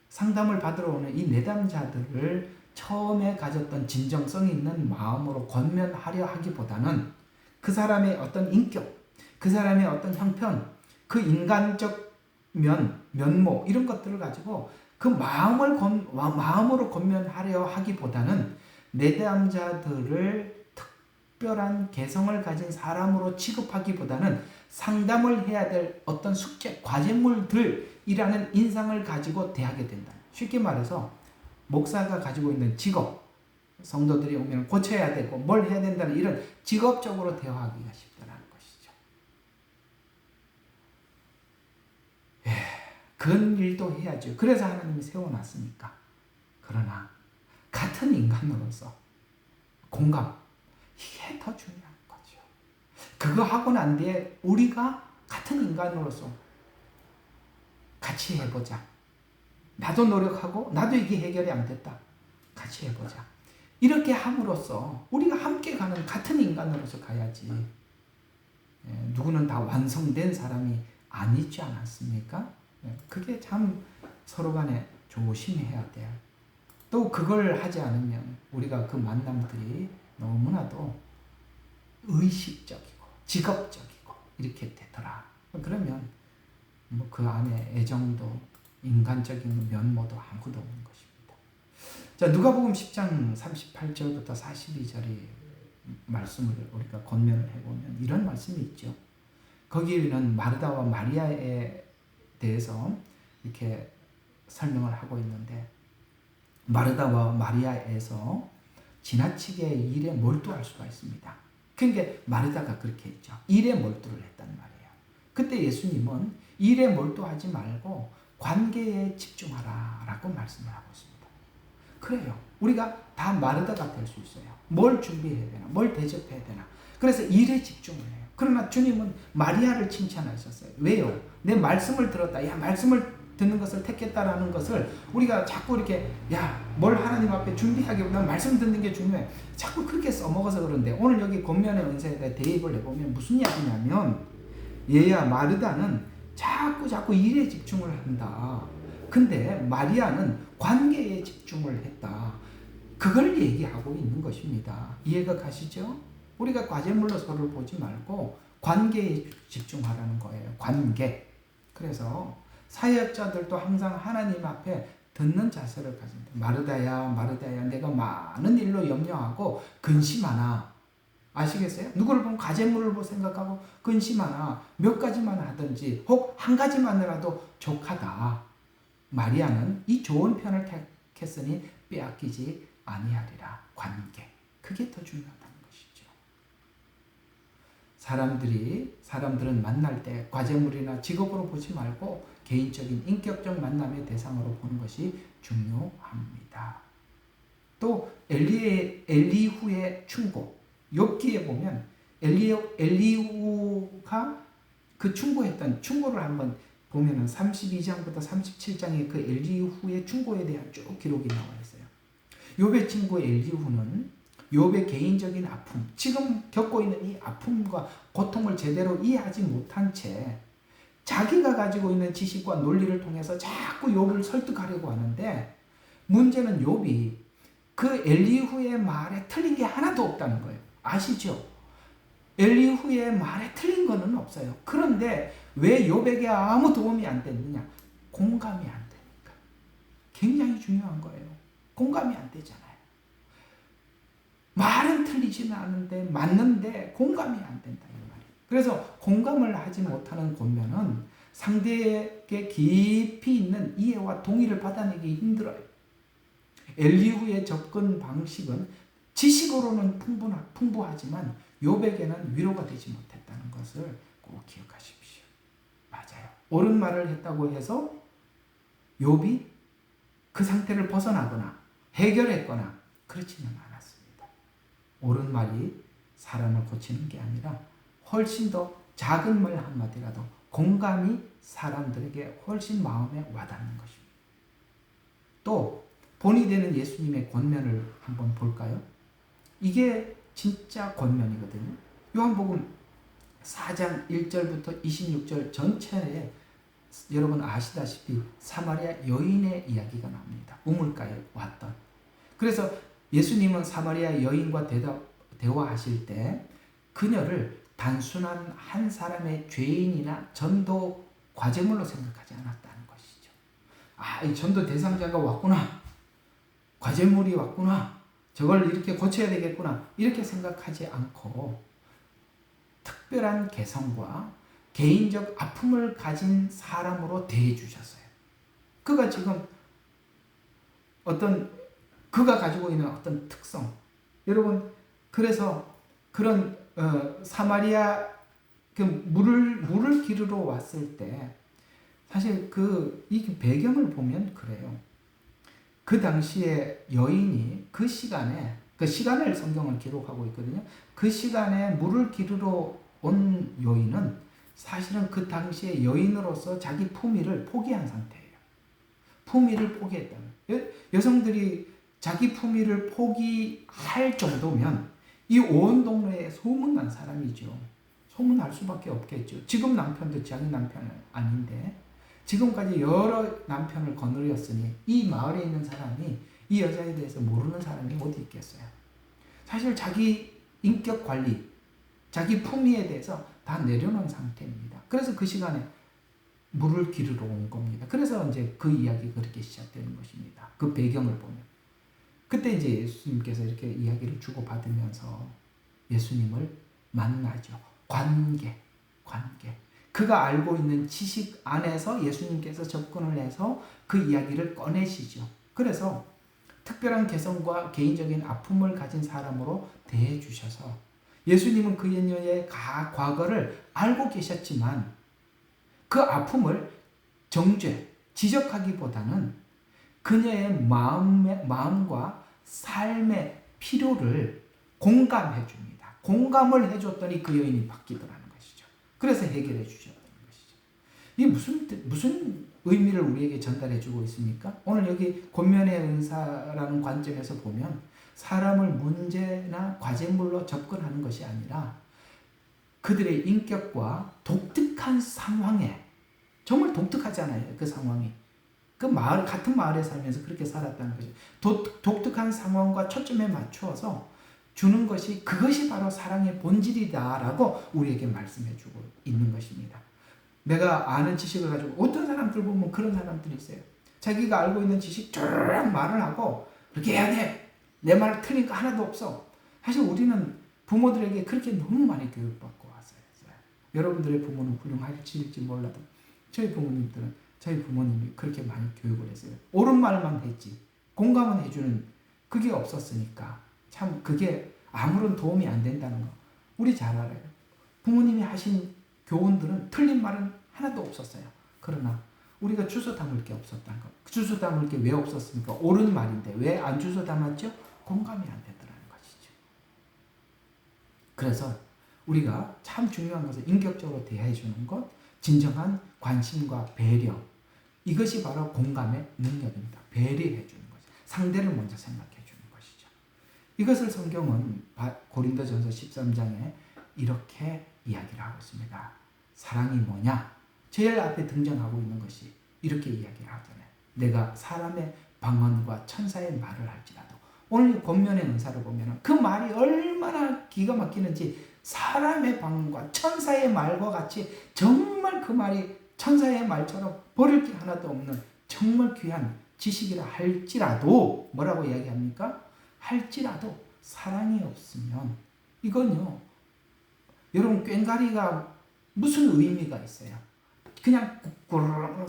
상담을 받으러 오는 이 내담자들을 처음에 가졌던 진정성 있는 마음으로 권면하려 하기보다는 그 사람의 어떤 인격, 그 사람의 어떤 형편, 그 인간적 면모 이런 것들을 가지고 그 마음으로 권면하려 하기보다는 내담자들을 특별한 개성을 가진 사람으로 취급하기보다는 상담을 해야 될 어떤 숙제, 과제물들이라는 인상을 가지고 대하게 된다. 쉽게 말해서 목사가 가지고 있는 직업, 성도들이 오면 고쳐야 되고 뭘 해야 된다는 이런 직업적으로 대화하기가 쉽다는 것이죠. 그런 일도 해야죠. 그래서 하나님이 세워놨으니까. 그러나 같은 인간으로서 공감, 이게 더 중요한 거죠. 그거 하고 난 뒤에 우리가 같은 인간으로서 같이 해보자. 나도 노력하고 나도 이게 해결이 안 됐다. 같이 해보자. 이렇게 함으로써 우리가 함께 가는 같은 인간으로서 가야지. 누구는 다 완성된 사람이 아니지 않았습니까? 그게 참 서로 간에 조심해야 돼요. 또 그걸 하지 않으면 우리가 그 만남들이 너무나도 의식적이고 직업적이고 이렇게 되더라. 그러면 뭐 그 안에 애정도 인간적인 면모도 아무것도 없는 것입니다. 자, 누가복음 10장 38절부터 42절의 말씀을 우리가 권면을 해보면 이런 말씀이 있죠. 거기에는 마르다와 마리아에 대해서 이렇게 설명을 하고 있는데 마르다와 마리아에서 지나치게 일에 몰두할 수가 있습니다. 그러니까 마르다가 그렇게 했죠. 일에 몰두를 했단 말이에요. 그때 예수님은 일에 몰두하지 말고 관계에 집중하라 라고 말씀을 하고 있습니다. 그래요. 우리가 다 마르다가 될 수 있어요. 뭘 준비해야 되나, 뭘 대접해야 되나. 그래서 일에 집중을 해요. 그러나 주님은 마리아를 칭찬하셨어요. 왜요? 내 말씀을 들었다. 야, 말씀을 듣는 것을 택했다라는 것을 우리가 자꾸 이렇게 뭘 하나님 앞에 준비하기보다 말씀 듣는 게 중요해. 자꾸 그렇게 써먹어서 그런데 오늘 여기 권면의 은사에 대해 대입을 해보면 무슨 이야기냐면 얘야 마르다는 자꾸 일에 집중을 한다. 근데 마리아는 관계에 집중을 했다. 그걸 얘기하고 있는 것입니다. 이해가 가시죠? 우리가 과제물로 서로를 보지 말고 관계에 집중하라는 거예요. 관계. 그래서 사역자들도 항상 하나님 앞에 듣는 자세를 가진다. 마르다야, 내가 많은 일로 염려하고 근심하나. 아시겠어요? 누구를 보면 과제물을 생각하고 근심하나. 몇 가지만 하든지 혹 한 가지만이라도 족하다. 마리아는 이 좋은 편을 택했으니 빼앗기지 아니하리라. 관계. 그게 더 중요하다는 것이죠. 사람들은 만날 때 과제물이나 직업으로 보지 말고 개인적인 인격적 만남의 대상으로 보는 것이 중요합니다. 또 엘리후의 충고. 욥기에 보면 엘리후가 그 충고를 한번 보면은 32장부터 37장에 그 엘리후의 충고에 대한 쭉 기록이 나와 있어요. 욥의 친구 엘리후는 욥의 개인적인 아픔, 지금 겪고 있는 이 아픔과 고통을 제대로 이해하지 못한 채 자기가 가지고 있는 지식과 논리를 통해서 자꾸 욥을 설득하려고 하는데 문제는 욥이 그 엘리후의 말에 틀린 게 하나도 없다는 거예요. 아시죠? 엘리후의 말에 틀린 거는 없어요. 그런데 왜 욥에게 아무 도움이 안 됐느냐? 공감이 안 되니까. 굉장히 중요한 거예요. 공감이 안 되잖아요. 말은 틀리지는 않은데 맞는데 공감이 안 된다 이 말이에요. 그래서 공감을 하지 못하는 권면은 상대에게 깊이 있는 이해와 동의를 받아내기 힘들어요. 엘리후의 접근 방식은 지식으로는 풍부하지만 욥에게는 위로가 되지 못했다는 것을 꼭 기억하십시오. 맞아요. 옳은 말을 했다고 해서 욥이 그 상태를 벗어나거나 해결했거나 그렇지는 않았습니다. 옳은 말이 사람을 고치는 게 아니라 훨씬 더 작은 말 한마디라도 공감이 사람들에게 훨씬 마음에 와닿는 것입니다. 또 본이 되는 예수님의 권면을 한번 볼까요? 이게 진짜 권면이거든요. 요한복음 4장 1절부터 26절 전체에 여러분 아시다시피 사마리아 여인의 이야기가 나옵니다. 우물가에 왔던. 그래서 예수님은 사마리아 여인과 대화하실 때 그녀를 단순한 한 사람의 죄인이나 전도 과제물로 생각하지 않았다는 것이죠. 아, 이 전도 대상자가 왔구나. 과제물이 왔구나. 저걸 이렇게 고쳐야 되겠구나. 이렇게 생각하지 않고 특별한 개성과 개인적 아픔을 가진 사람으로 대해 주셨어요. 그가 지금 그가 가지고 있는 어떤 특성. 여러분, 그래서 그런 사마리아 그 물을 기르러 왔을 때 사실 이 배경을 보면 그래요. 그 당시에 여인이 그 시간을 성경은 기록하고 있거든요. 그 시간에 물을 기르러 온 여인은 사실은 그 당시에 여인으로서 자기 품위를 포기한 상태예요. 품위를 포기했다는. 여성들이 자기 품위를 포기할 정도면 이 온 동네에 소문난 사람이죠. 소문날 수밖에 없겠죠. 지금 남편도 자기 남편은 아닌데 지금까지 여러 남편을 거느렸으니 이 마을에 있는 사람이 이 여자에 대해서 모르는 사람이 어디 있겠어요. 사실 자기 인격 관리, 자기 품위에 대해서 다 내려놓은 상태입니다. 그래서 그 시간에 물을 기르러 온 겁니다. 그래서 이제 그 이야기가 그렇게 시작되는 것입니다. 그 배경을 보면. 그때 이제 예수님께서 이렇게 이야기를 주고받으면서 예수님을 만나죠. 관계. 그가 알고 있는 지식 안에서 예수님께서 접근을 해서 그 이야기를 꺼내시죠. 그래서 특별한 개성과 개인적인 아픔을 가진 사람으로 대해 주셔서 예수님은 그녀의 과거를 알고 계셨지만 그 아픔을 지적하기보다는 그녀의 마음과 삶의 필요를 공감해 줍니다. 공감을 해줬더니 그 여인이 바뀌더라는 것이죠. 그래서 해결해 주셨다는 것이죠. 이게 무슨 의미를 우리에게 전달해 주고 있습니까? 오늘 여기 권면의 은사라는 관점에서 보면 사람을 문제나 과제물로 접근하는 것이 아니라 그들의 인격과 독특한 상황에, 정말 독특하잖아요. 그 상황이. 같은 마을에 살면서 그렇게 살았다는 거죠. 독특한 상황과 초점에 맞추어서 주는 그것이 바로 사랑의 본질이다라고 우리에게 말씀해 주고 있는 것입니다. 내가 아는 지식을 가지고 어떤 사람들 보면 그런 사람들이 있어요. 자기가 알고 있는 지식 쭉 말을 하고 그렇게 해야 돼. 내 말 틀린 거 하나도 없어. 사실 우리는 부모들에게 그렇게 너무 많이 교육받고 왔어요. 여러분들의 부모는 훌륭할지 몰라도 저희 부모님이 그렇게 많이 교육을 했어요. 옳은 말만 했지 공감은 해주는 그게 없었으니까 참 그게 아무런 도움이 안 된다는 거 우리 잘 알아요. 부모님이 하신 교훈들은 틀린 말은 하나도 없었어요. 그러나 우리가 주워 담을 게 없었다는 거. 주워 담을 게 왜 없었습니까? 옳은 말인데 왜 안 주워 담았죠? 공감이 안 되더라는 것이죠. 그래서 우리가 참 중요한 것은 인격적으로 대해 주는 것, 진정한 관심과 배려, 이것이 바로 공감의 능력입니다. 배려해 주는 거죠. 상대를 먼저 생각해 주는 것이죠. 이것을 성경은 고린도전서 13장에 이렇게 이야기를 하고 있습니다. 사랑이 뭐냐? 제일 앞에 등장하고 있는 것이 이렇게 이야기를 하잖아요. 내가 사람의 방언과 천사의 말을 할지라도 오늘 권면의 은사를 보면 그 말이 얼마나 기가 막히는지 사람의 방언과 천사의 말과 같이 정말 그 말이 천사의 말처럼 버릴 게 하나도 없는 정말 귀한 지식이라 할지라도 뭐라고 이야기합니까? 할지라도 사랑이 없으면 이건요 여러분 꽹과리가 무슨 의미가 있어요? 그냥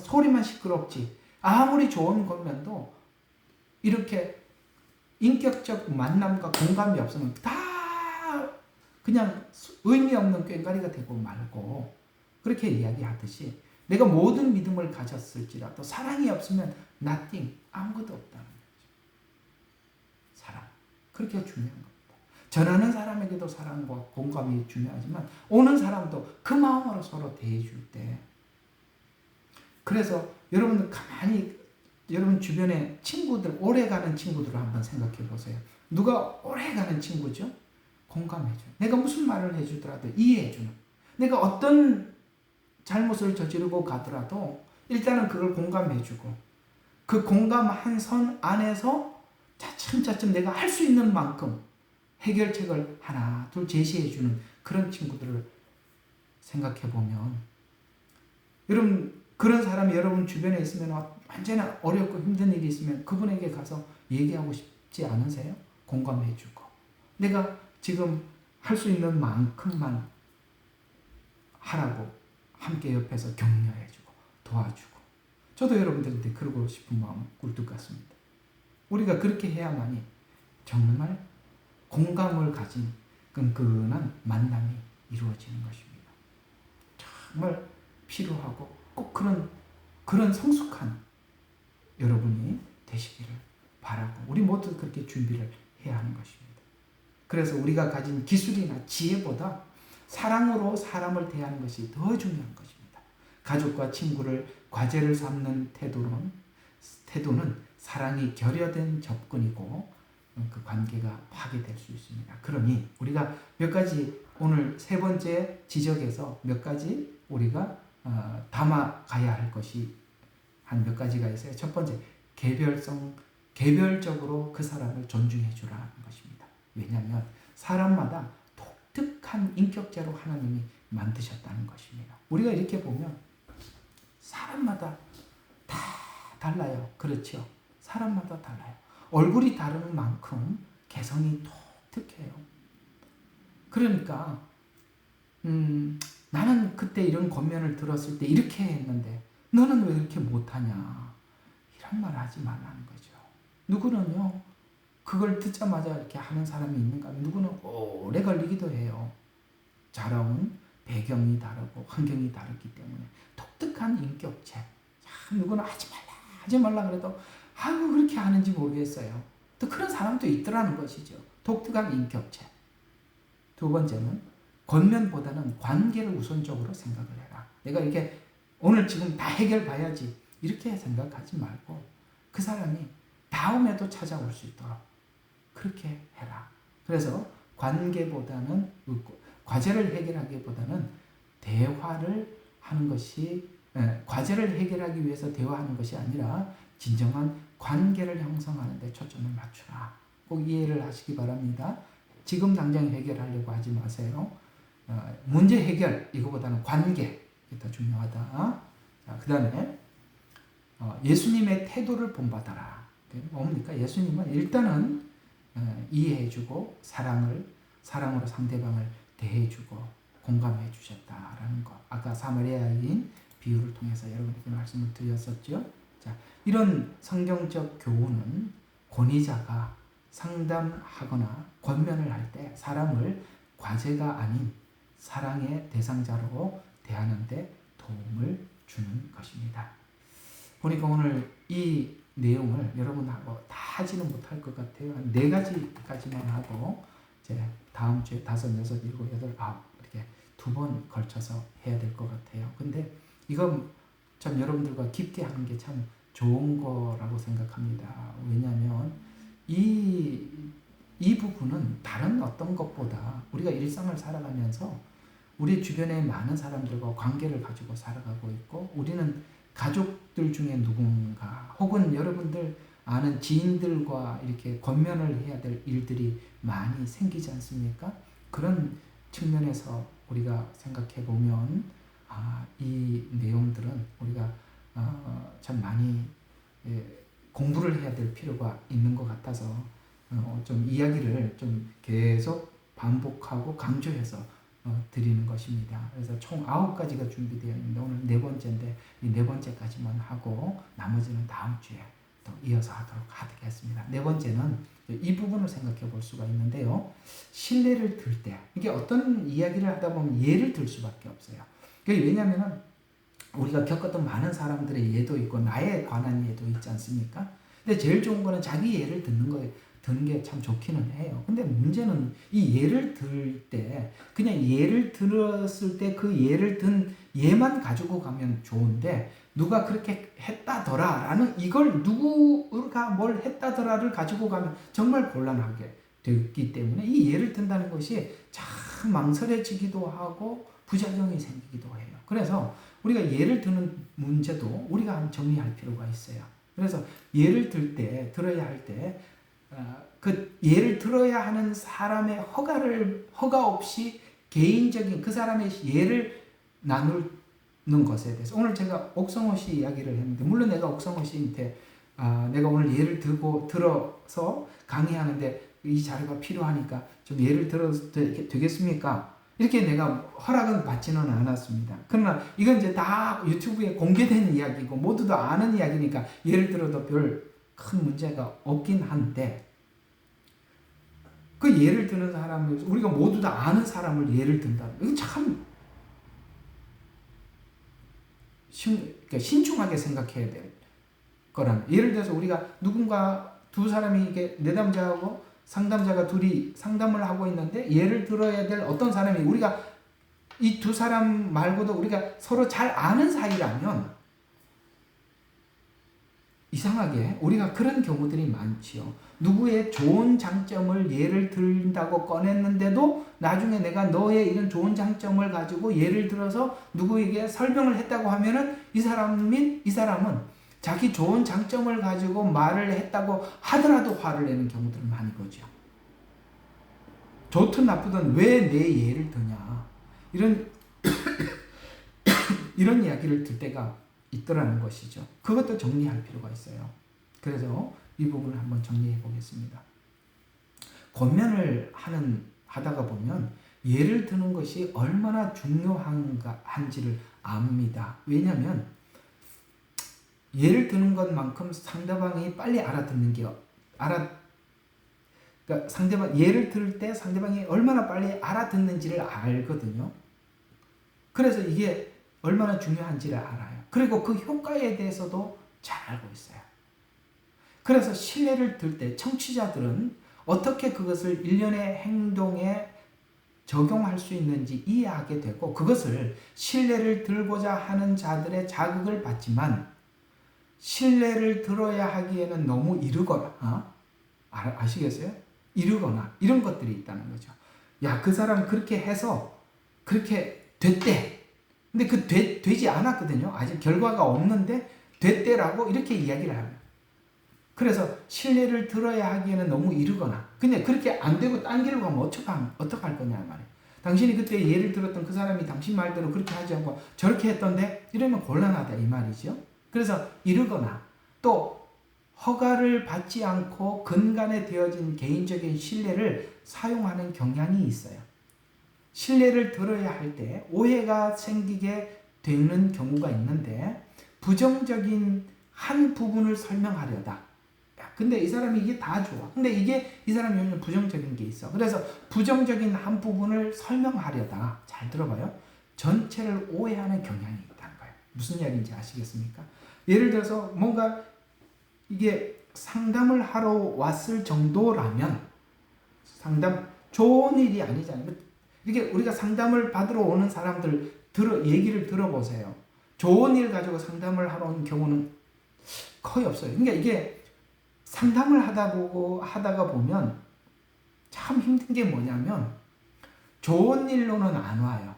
소리만 시끄럽지 아무리 좋은 권면도 이렇게 인격적 만남과 공감이 없으면 다 그냥 의미 없는 꽹과리가 되고 말고 그렇게 이야기하듯이 내가 모든 믿음을 가졌을지라도 사랑이 없으면 nothing, 아무것도 없다는 거죠. 사랑. 그렇게 중요한 겁니다. 전하는 사람에게도 사랑과 공감이 중요하지만 오는 사람도 그 마음으로 서로 대해줄 때 그래서 여러분들 가만히 여러분 주변에 친구들, 오래가는 친구들을 한번 생각해 보세요. 누가 오래가는 친구죠? 공감해주는, 내가 무슨 말을 해주더라도 이해해주는, 내가 어떤 잘못을 저지르고 가더라도 일단은 그걸 공감해주고 그 공감한 선 안에서 차츰차츰 내가 할 수 있는 만큼 해결책을 하나 둘 제시해주는 그런 친구들을 생각해보면, 여러분 그런 사람이 여러분 주변에 있으면 언제나 어렵고 힘든 일이 있으면 그분에게 가서 얘기하고 싶지 않으세요? 공감해주고 내가 지금 할 수 있는 만큼만 하라고 함께 옆에서 격려해주고 도와주고, 저도 여러분들한테 그러고 싶은 마음 꿀뚝 같습니다. 우리가 그렇게 해야만이 정말 공감을 가진 끈끈한 만남이 이루어지는 것입니다. 정말 필요하고 꼭 그런 성숙한 여러분이 되시기를 바라고, 우리 모두 그렇게 준비를 해야 하는 것입니다. 그래서 우리가 가진 기술이나 지혜보다 사랑으로 사람을 대하는 것이 더 중요한 것입니다. 가족과 친구를 과제를 삼는 태도는 사랑이 결여된 접근이고 그 관계가 파괴될 수 있습니다. 그러니 우리가 몇 가지, 오늘 세 번째 지적에서 몇 가지 우리가 담아가야 할 것이 한 몇 가지가 있어요. 첫 번째, 개별적으로 그 사람을 존중해 주라는 것입니다. 왜냐하면 사람마다 독특한 인격체로 하나님이 만드셨다는 것입니다. 우리가 이렇게 보면 사람마다 다 달라요. 그렇죠? 사람마다 달라요. 얼굴이 다른 만큼 개성이 독특해요. 그러니까 나는 그때 이런 권면을 들었을 때 이렇게 했는데 너는 왜 이렇게 못하냐, 이런 말 하지 말라는 거죠. 누구는요 그걸 듣자마자 이렇게 하는 사람이 있는가 하면 누구는 오래 걸리기도 해요. 자라온 배경이 다르고 환경이 다르기 때문에 독특한 인격체. 참 누구는 하지 말라 그래도 아유 그렇게 하는지 모르겠어요. 또 그런 사람도 있더라는 것이죠. 독특한 인격체. 두 번째는 권면보다는 관계를 우선적으로 생각을 해라. 내가 이렇게 오늘 지금 다 해결 봐야지 이렇게 생각하지 말고 그 사람이 다음에도 찾아올 수 있도록 그렇게 해라. 그래서 관계보다는, 과제를 해결하기보다는 대화를 하는 것이, 과제를 해결하기 위해서 대화하는 것이 아니라 진정한 관계를 형성하는 데 초점을 맞추라. 꼭 이해를 하시기 바랍니다. 지금 당장 해결하려고 하지 마세요. 문제 해결 이거보다는 관계, 이게 더 중요하다. 그 다음에 예수님의 태도를 본받아라. 뭡니까? 예수님은 일단은 이해해주고 사랑으로 상대방을 대해주고 공감해 주셨다라는 것. 아까 사마리아인 비유를 통해서 여러분에게 말씀을 드렸었죠. 자, 이런 성경적 교훈은 권위자가 상담하거나 권면을 할 때 사람을 과제가 아닌 사랑의 대상자로 대하는데 도움을 주는 것입니다. 보니까 오늘 이 내용을 여러분하고 다 하지는 못할 것 같아요. 한 4가지까지만 하고 이제 다음 주에 5, 6, 7, 8, 9 이렇게 2번 걸쳐서 해야 될 것 같아요. 근데 이건 참 여러분들과 깊게 하는 게 참 좋은 거라고 생각합니다. 왜냐하면 이 부분은 다른 어떤 것보다 우리가 일상을 살아가면서 우리 주변에 많은 사람들과 관계를 가지고 살아가고 있고, 우리는 가족들 중에 누군가 혹은 여러분들 아는 지인들과 이렇게 권면을 해야 될 일들이 많이 생기지 않습니까? 그런 측면에서 우리가 생각해 보면 이 내용들은 우리가 참 많이 공부를 해야 될 필요가 있는 것 같아서 좀 이야기를 좀 계속 반복하고 강조해서 드리는 것입니다. 그래서 총 9가지가 준비되어 있는데 오늘 4번째인데 이 4번째까지만 하고 나머지는 다음 주에 또 이어서 하도록 하겠습니다. 4번째는 이 부분을 생각해 볼 수가 있는데요. 신뢰를 들 때 이게 어떤 이야기를 하다 보면 예를 들 수밖에 없어요. 왜냐하면 우리가 겪었던 많은 사람들의 예도 있고 나에 관한 예도 있지 않습니까? 근데 제일 좋은 거는 자기 예를 듣는 게 참 좋기는 해요. 근데 문제는 이 예를 들 때 그냥 예를 들었을 때 그 예를 든 예만 가지고 가면 좋은데 누가 그렇게 했다더라 라는 이걸 누구가 뭘 했다더라를 가지고 가면 정말 곤란하게 되기 때문에 이 예를 든다는 것이 참 망설여지기도 하고 부작용이 생기기도 해요. 그래서 우리가 예를 드는 문제도 우리가 정리할 필요가 있어요. 그래서 예를 들어야 할 때, 그 예를 들어야 하는 사람의 허가 없이 개인적인 그 사람의 예를 나누는 것에 대해서 오늘 제가 옥성호 씨 이야기를 했는데, 물론 내가 옥성호 씨한테 내가 오늘 예를 들어서 강의하는데 이 자료가 필요하니까 좀 예를 들어도 되겠습니까? 이렇게 내가 허락은 받지는 않았습니다. 그러나 이건 이제 다 유튜브에 공개된 이야기고 모두도 아는 이야기니까 예를 들어도 별 큰 문제가 없긴 한데, 그 예를 드는 사람을 우리가 모두 다 아는 사람을 예를 든다. 이거 참 신중하게 생각해야 될 거란. 예를 들어서 우리가 누군가 두 사람이 이게 내담자하고 상담자가 둘이 상담을 하고 있는데 예를 들어야 될 어떤 사람이 우리가 이 두 사람 말고도 우리가 서로 잘 아는 사이라면 이상하게 우리가 그런 경우들이 많지요. 누구의 좋은 장점을 예를 든다고 꺼냈는데도 나중에 내가 너의 이런 좋은 장점을 가지고 예를 들어서 누구에게 설명을 했다고 하면은 이 사람은 자기 좋은 장점을 가지고 말을 했다고 하더라도 화를 내는 경우들을 많이 보죠. 좋든 나쁘든 왜 내 예를 드냐, 이런 이야기를 들 때가 있더라는 것이죠. 그것도 정리할 필요가 있어요. 그래서 이 부분을 한번 정리해 보겠습니다. 권면을 하다가 보면 예를 드는 것이 얼마나 중요한지를 압니다. 왜냐하면 예를 드는 것만큼 상대방이 빨리 알아듣는 게 그러니까 예를 들 때 상대방이 얼마나 빨리 알아듣는지를 알거든요. 그래서 이게 얼마나 중요한지를 알아요. 그리고 그 효과에 대해서도 잘 알고 있어요. 그래서 신뢰를 들 때 청취자들은 어떻게 그것을 일련의 행동에 적용할 수 있는지 이해하게 되고, 그것을 신뢰를 들고자 하는 자들의 자극을 받지만 신뢰를 들어야 하기에는 너무 이르거나, 아시겠어요? 이르거나 이런 것들이 있다는 거죠. 야, 그 사람 그렇게 해서 그렇게 됐대. 근데 되지 않았거든요. 아직 결과가 없는데 됐대라고 이렇게 이야기를 합니다. 그래서 신뢰를 들어야 하기에는 너무 이르거나, 근데 그렇게 안 되고 딴 길로 가면 어떡할 거냐 말이에요. 당신이 그때 예를 들었던 그 사람이 당신 말대로 그렇게 하지 않고 저렇게 했던데, 이러면 곤란하다 이 말이죠. 그래서 이르거나 또 허가를 받지 않고 근간에 되어진 개인적인 신뢰를 사용하는 경향이 있어요. 신뢰를 들어야 할 때 오해가 생기게 되는 경우가 있는데, 부정적인 한 부분을 설명하려다. 근데 이 사람이 이게 다 좋아. 근데 이 사람이 요즘 부정적인 게 있어. 그래서 부정적인 한 부분을 설명하려다, 잘 들어봐요, 전체를 오해하는 경향이 있다는 거예요. 무슨 이야기인지 아시겠습니까? 예를 들어서 뭔가 이게 상담을 하러 왔을 정도라면, 좋은 일이 아니잖아요. 이게 우리가 상담을 받으러 오는 사람들 얘기를 들어보세요. 좋은 일 가지고 상담을 하러 온 경우는 거의 없어요. 그러니까 이게 상담을 하다가 보면 참 힘든 게 뭐냐면, 좋은 일로는 안 와요.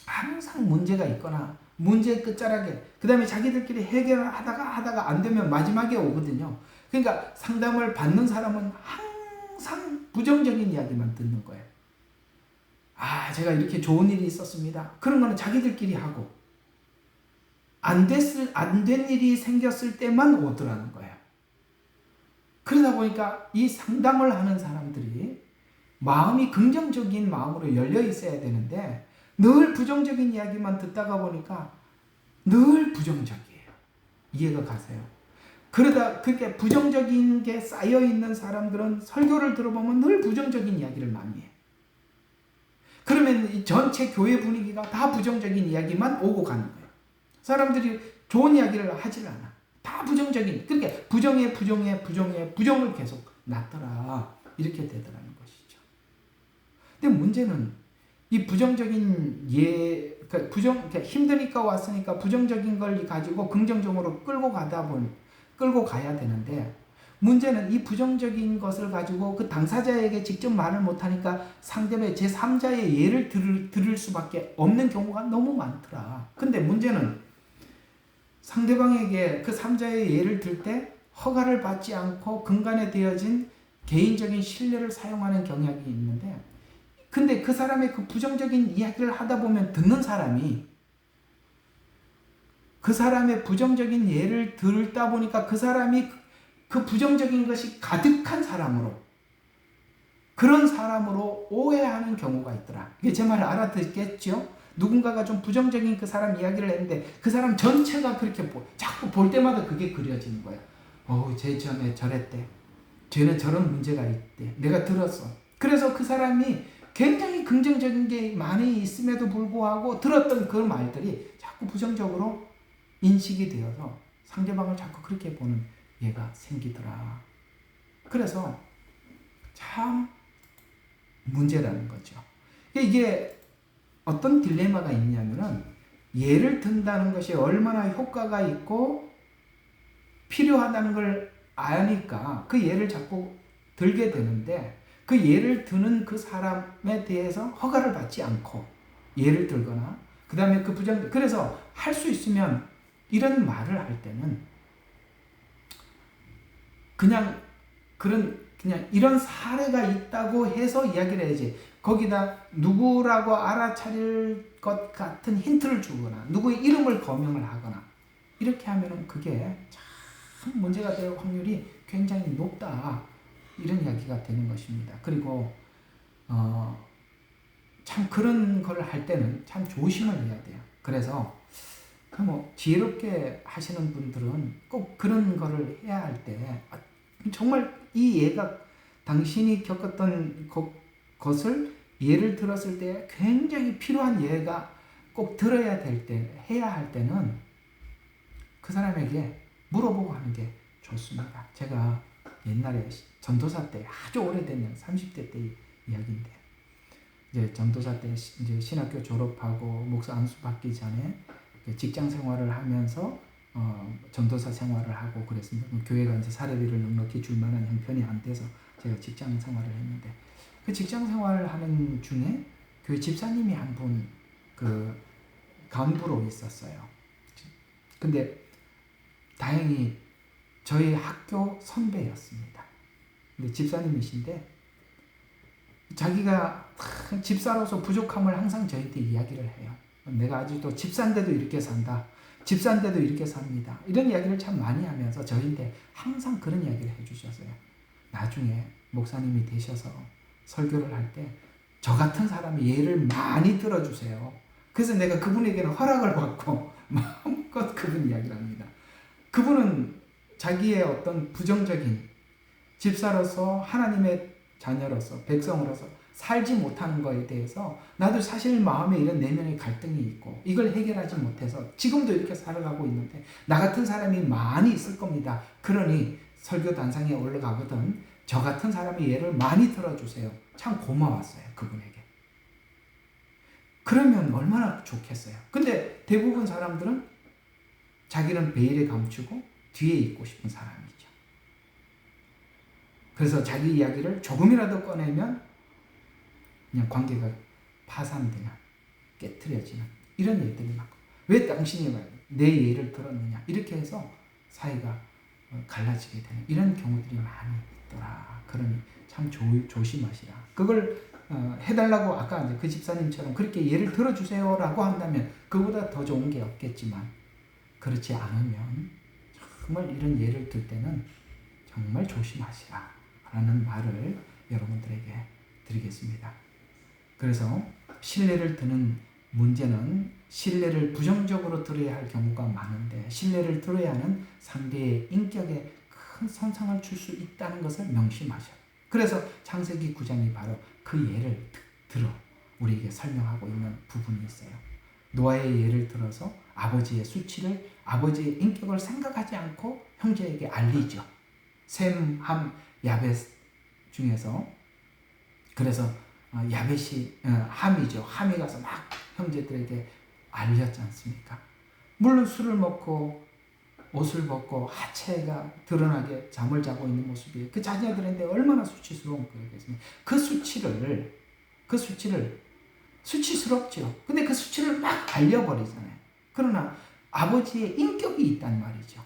항상 문제가 있거나 문제의 끝자락에, 그 다음에 자기들끼리 해결을 하다가 안 되면 마지막에 오거든요. 그러니까 상담을 받는 사람은 항상 부정적인 이야기만 듣는 거예요. 제가 이렇게 좋은 일이 있었습니다. 그런 거는 자기들끼리 하고, 안 된 일이 생겼을 때만 오더라는 거예요. 그러다 보니까 이 상담을 하는 사람들이 마음이 긍정적인 마음으로 열려 있어야 되는데 늘 부정적인 이야기만 듣다가 보니까 늘 부정적이에요. 이해가 가세요? 그렇게 부정적인 게 쌓여 있는 사람들은 설교를 들어보면 늘 부정적인 이야기를 많이 해요. 그러면 이 전체 교회 분위기가 다 부정적인 이야기만 오고 가는 거예요. 사람들이 좋은 이야기를 하질 않아. 다 부정적인, 그러니까 부정을 계속 낳더라. 이렇게 되더라는 것이죠. 근데 문제는 이 부정적인 그러니까 힘드니까 왔으니까 부정적인 걸 가지고 긍정적으로 끌고 가야 되는데, 문제는 이 부정적인 것을 가지고 그 당사자에게 직접 말을 못하니까 상대방의 제3자의 예를 들을 수밖에 없는 경우가 너무 많더라. 근데 문제는 상대방에게 그 3자의 예를 들 때 허가를 받지 않고 근간에 되어진 개인적인 신뢰를 사용하는 경향이 있는데, 근데 그 사람의 그 부정적인 이야기를 하다 보면 듣는 사람이 그 사람의 부정적인 예를 듣다 보니까 그 사람이 그 부정적인 것이 가득한 사람으로, 그런 사람으로 오해하는 경우가 있더라. 이게 제 말을 알아듣겠죠? 누군가가 좀 부정적인 그 사람 이야기를 했는데 그 사람 전체가 그렇게 자꾸 볼 때마다 그게 그려지는 거야. 쟤 전에 저랬대. 쟤는 저런 문제가 있대. 내가 들었어. 그래서 그 사람이 굉장히 긍정적인 게 많이 있음에도 불구하고 들었던 그 말들이 자꾸 부정적으로 인식이 되어서 상대방을 자꾸 그렇게 보는 예가 생기더라. 그래서 참 문제라는 거죠. 이게 어떤 딜레마가 있냐면은 예를 든다는 것이 얼마나 효과가 있고 필요하다는 걸 아니까 그 예를 자꾸 들게 되는데, 그 예를 드는 그 사람에 대해서 허가를 받지 않고 예를 들거나, 그 다음에 그 그래서 할 수 있으면 이런 말을 할 때는 그냥 이런 사례가 있다고 해서 이야기를 해야지, 거기다 누구라고 알아차릴 것 같은 힌트를 주거나 누구의 이름을 거명을 하거나 이렇게 하면은 그게 참 문제가 될 확률이 굉장히 높다, 이런 이야기가 되는 것입니다. 그리고 참 그런 걸 할 때는 참 조심을 해야 돼요. 그래서 지혜롭게 하시는 분들은 꼭 그런 거를 해야 할 때 정말 이 예가 당신이 겪었던 것을 예를 들었을 때 굉장히 필요한 예가 꼭 들어야 될 때, 해야 할 때는 그 사람에게 물어보고 하는 게 좋습니다. 제가 옛날에 전도사 때, 아주 오래된 30대 때 이야기인데, 이제 전도사 때 이제 신학교 졸업하고 목사 안수 받기 전에 직장 생활을 하면서 전도사 생활을 하고 그랬습니다. 교회가 이제 사례비를 넉넉히 줄 만한 형편이 안 돼서 제가 직장 생활을 했는데, 그 직장 생활을 하는 중에 교회 집사님이 한 분 그 간부로 있었어요. 근데 다행히 저희 학교 선배였습니다. 근데 집사님이신데 자기가 집사로서 부족함을 항상 저희한테 이야기를 해요. 내가 아직도 집사인데도 이렇게 산다. 집사인데도 이렇게 삽니다. 이런 이야기를 참 많이 하면서 저희한테 항상 그런 이야기를 해주셨어요. 나중에 목사님이 되셔서 설교를 할 때 저 같은 사람이 예를 많이 들어주세요. 그래서 내가 그분에게는 허락을 받고 마음껏 그분 이야기를 합니다. 그분은 자기의 어떤 부정적인 집사로서, 하나님의 자녀로서, 백성으로서 살지 못하는 것에 대해서 나도 사실 마음에 이런 내면의 갈등이 있고 이걸 해결하지 못해서 지금도 이렇게 살아가고 있는데 나 같은 사람이 많이 있을 겁니다. 그러니 설교 단상에 올라가거든 저 같은 사람의 예를 많이 들어주세요. 참 고마웠어요, 그분에게. 그러면 얼마나 좋겠어요. 근데 대부분 사람들은 자기는 베일에 감추고 뒤에 있고 싶은 사람이죠. 그래서 자기 이야기를 조금이라도 꺼내면 그냥 관계가 파산되는, 깨트려지는 이런 일들이 많고, 왜 당신이 내 예를 들었느냐 이렇게 해서 사이가 갈라지게 되는 이런 경우들이 많이 있더라. 그러니 참 조심하시라. 그걸 해달라고 아까 이제 그 집사님처럼 그렇게 예를 들어주세요라고 한다면 그보다 더 좋은 게 없겠지만, 그렇지 않으면 정말 이런 예를 들 때는 정말 조심하시라 라는 말을 여러분들에게 드리겠습니다. 그래서 신뢰를 드는 문제는 신뢰를 부정적으로 들어야 할 경우가 많은데, 신뢰를 들어야 하는 상대의 인격에 큰 손상을 줄 수 있다는 것을 명심하셔요. 그래서 창세기 9장이 바로 그 예를 들어 우리에게 설명하고 있는 부분이 있어요. 노아의 예를 들어서 아버지의 수치를, 아버지의 인격을 생각하지 않고 형제에게 알리죠. 셈, 함, 야벳 중에서 그래서 야벳이 함이죠. 함이 가서 막 형제들에게 알렸지 않습니까? 물론 술을 먹고 옷을 벗고 하체가 드러나게 잠을 자고 있는 모습이에요. 그 자녀들한테 얼마나 수치스러운 거겠습니까? 수치스럽죠. 근데 그 수치를 막 알려버리잖아요. 그러나 아버지의 인격이 있단 말이죠.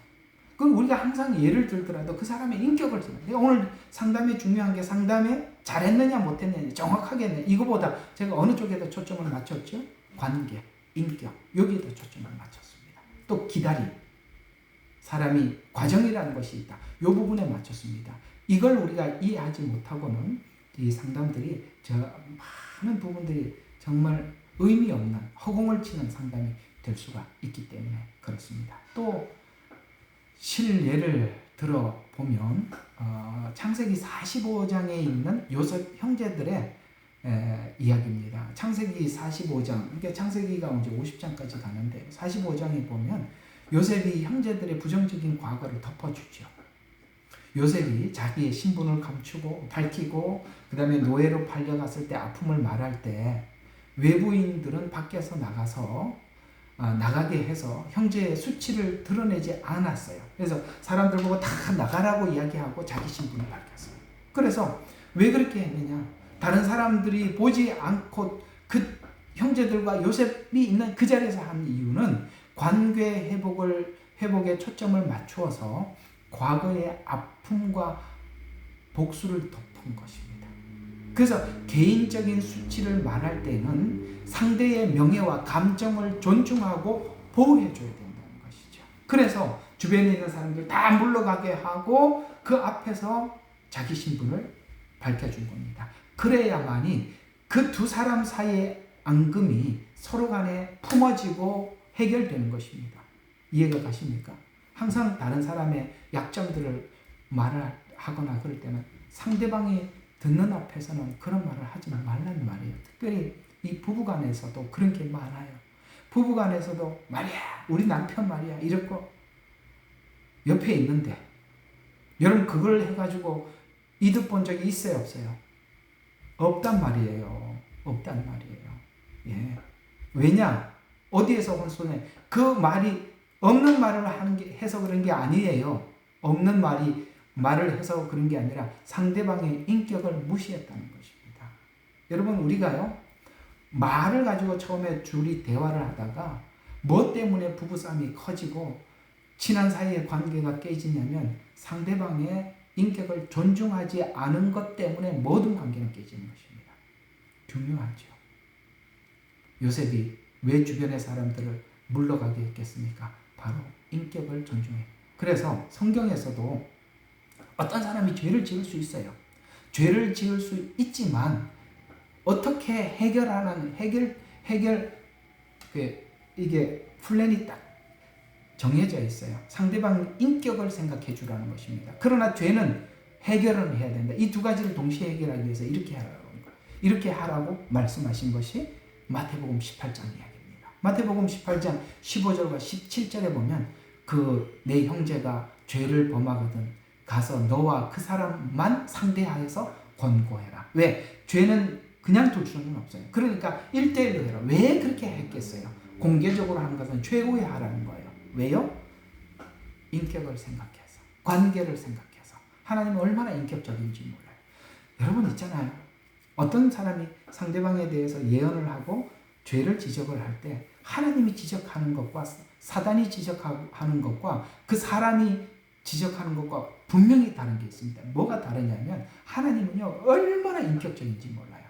그럼 우리가 항상 예를 들더라도 그 사람의 인격을 생각해요. 오늘 상담에 중요한 게 상담에 잘했느냐 못했느냐 정확하게 했느냐 이거보다 제가 어느 쪽에다 초점을 맞췄죠? 관계, 인격 여기에다 초점을 맞췄습니다. 또 기다림, 사람이 과정이라는 것이 있다. 이 부분에 맞췄습니다. 이걸 우리가 이해하지 못하고는 이 상담들이 많은 부분들이 정말 의미 없는 허공을 치는 상담이 될 수가 있기 때문에 그렇습니다. 또 실예를 들어보면 창세기 45장에 있는 요셉 형제들의 이야기입니다. 창세기 45장, 그러니까 창세기가 이제 50장까지 가는데 45장에 보면 요셉이 형제들의 부정적인 과거를 덮어주죠. 요셉이 자기의 신분을 감추고 밝히고 그 다음에 노예로 팔려갔을 때 아픔을 말할 때 외부인들은 밖에서 나가게 해서 형제의 수치를 드러내지 않았어요. 그래서 사람들 보고 다 나가라고 이야기하고 자기 신분을 밝혔어요. 그래서 왜 그렇게 했느냐? 다른 사람들이 보지 않고 그 형제들과 요셉이 있는 그 자리에서 한 이유는 관계 회복에 초점을 맞추어서 과거의 아픔과 복수를 덮은 것입니다. 그래서 개인적인 수치를 말할 때는 상대의 명예와 감정을 존중하고 보호해줘야 된다는 것이죠. 그래서 주변에 있는 사람들 다 물러가게 하고 그 앞에서 자기 신분을 밝혀준 겁니다. 그래야만이 그 두 사람 사이의 앙금이 서로 간에 품어지고 해결되는 것입니다. 이해가 가십니까? 항상 다른 사람의 약점들을 말을 하거나 그럴 때는 상대방이 듣는 앞에서는 그런 말을 하지 말라는 말이에요. 특별히 이 부부간에서도 그런 게 많아요. 부부간에서도 말이야, 우리 남편 말이야, 이렇고 옆에 있는데 여러분 그걸 해가지고 이득 본 적이 있어요, 없어요? 없단 말이에요. 없단 말이에요. 예. 왜냐? 어디에서 혼선해? 그 말이 없는 말을 해서 그런 게 아니에요. 없는 말을 해서 그런 게 아니라 상대방의 인격을 무시했다는 것입니다. 여러분 우리가요 말을 가지고 처음에 둘이 대화를 하다가 뭐 때문에 부부싸움이 커지고 친한 사이의 관계가 깨지냐면 상대방의 인격을 존중하지 않은 것 때문에 모든 관계는 깨지는 것입니다. 중요하죠. 요셉이 왜 주변의 사람들을 물러가게 했겠습니까? 바로 인격을 존중해. 그래서 성경에서도 어떤 사람이 죄를 지을 수 있어요. 죄를 지을 수 있지만 어떻게 해결하는 이게 플랜이 딱 정해져 있어요. 상대방 인격을 생각해 주라는 것입니다. 그러나 죄는 해결을 해야 된다. 이 두 가지를 동시에 해결하기 위해서 이렇게 하라고 말씀하신 것이 마태복음 18장 이야기입니다. 마태복음 18장 15절과 17절에 보면 내 형제가 죄를 범하거든 가서 너와 그 사람만 상대하여서 권고해라. 왜? 죄는 그냥 둘 수는 없어요. 그러니까 1대1로 해라. 왜 그렇게 했겠어요? 공개적으로 하는 것은 최고의 하라는 거예요. 왜요? 인격을 생각해서, 관계를 생각해서. 하나님은 얼마나 인격적인지 몰라요. 여러분 있잖아요. 어떤 사람이 상대방에 대해서 예언을 하고 죄를 지적을 할 때 하나님이 지적하는 것과 사단이 지적하는 것과 그 사람이 지적하는 것과 분명히 다른 게 있습니다. 뭐가 다르냐면 하나님은요 얼마나 인격적인지 몰라요.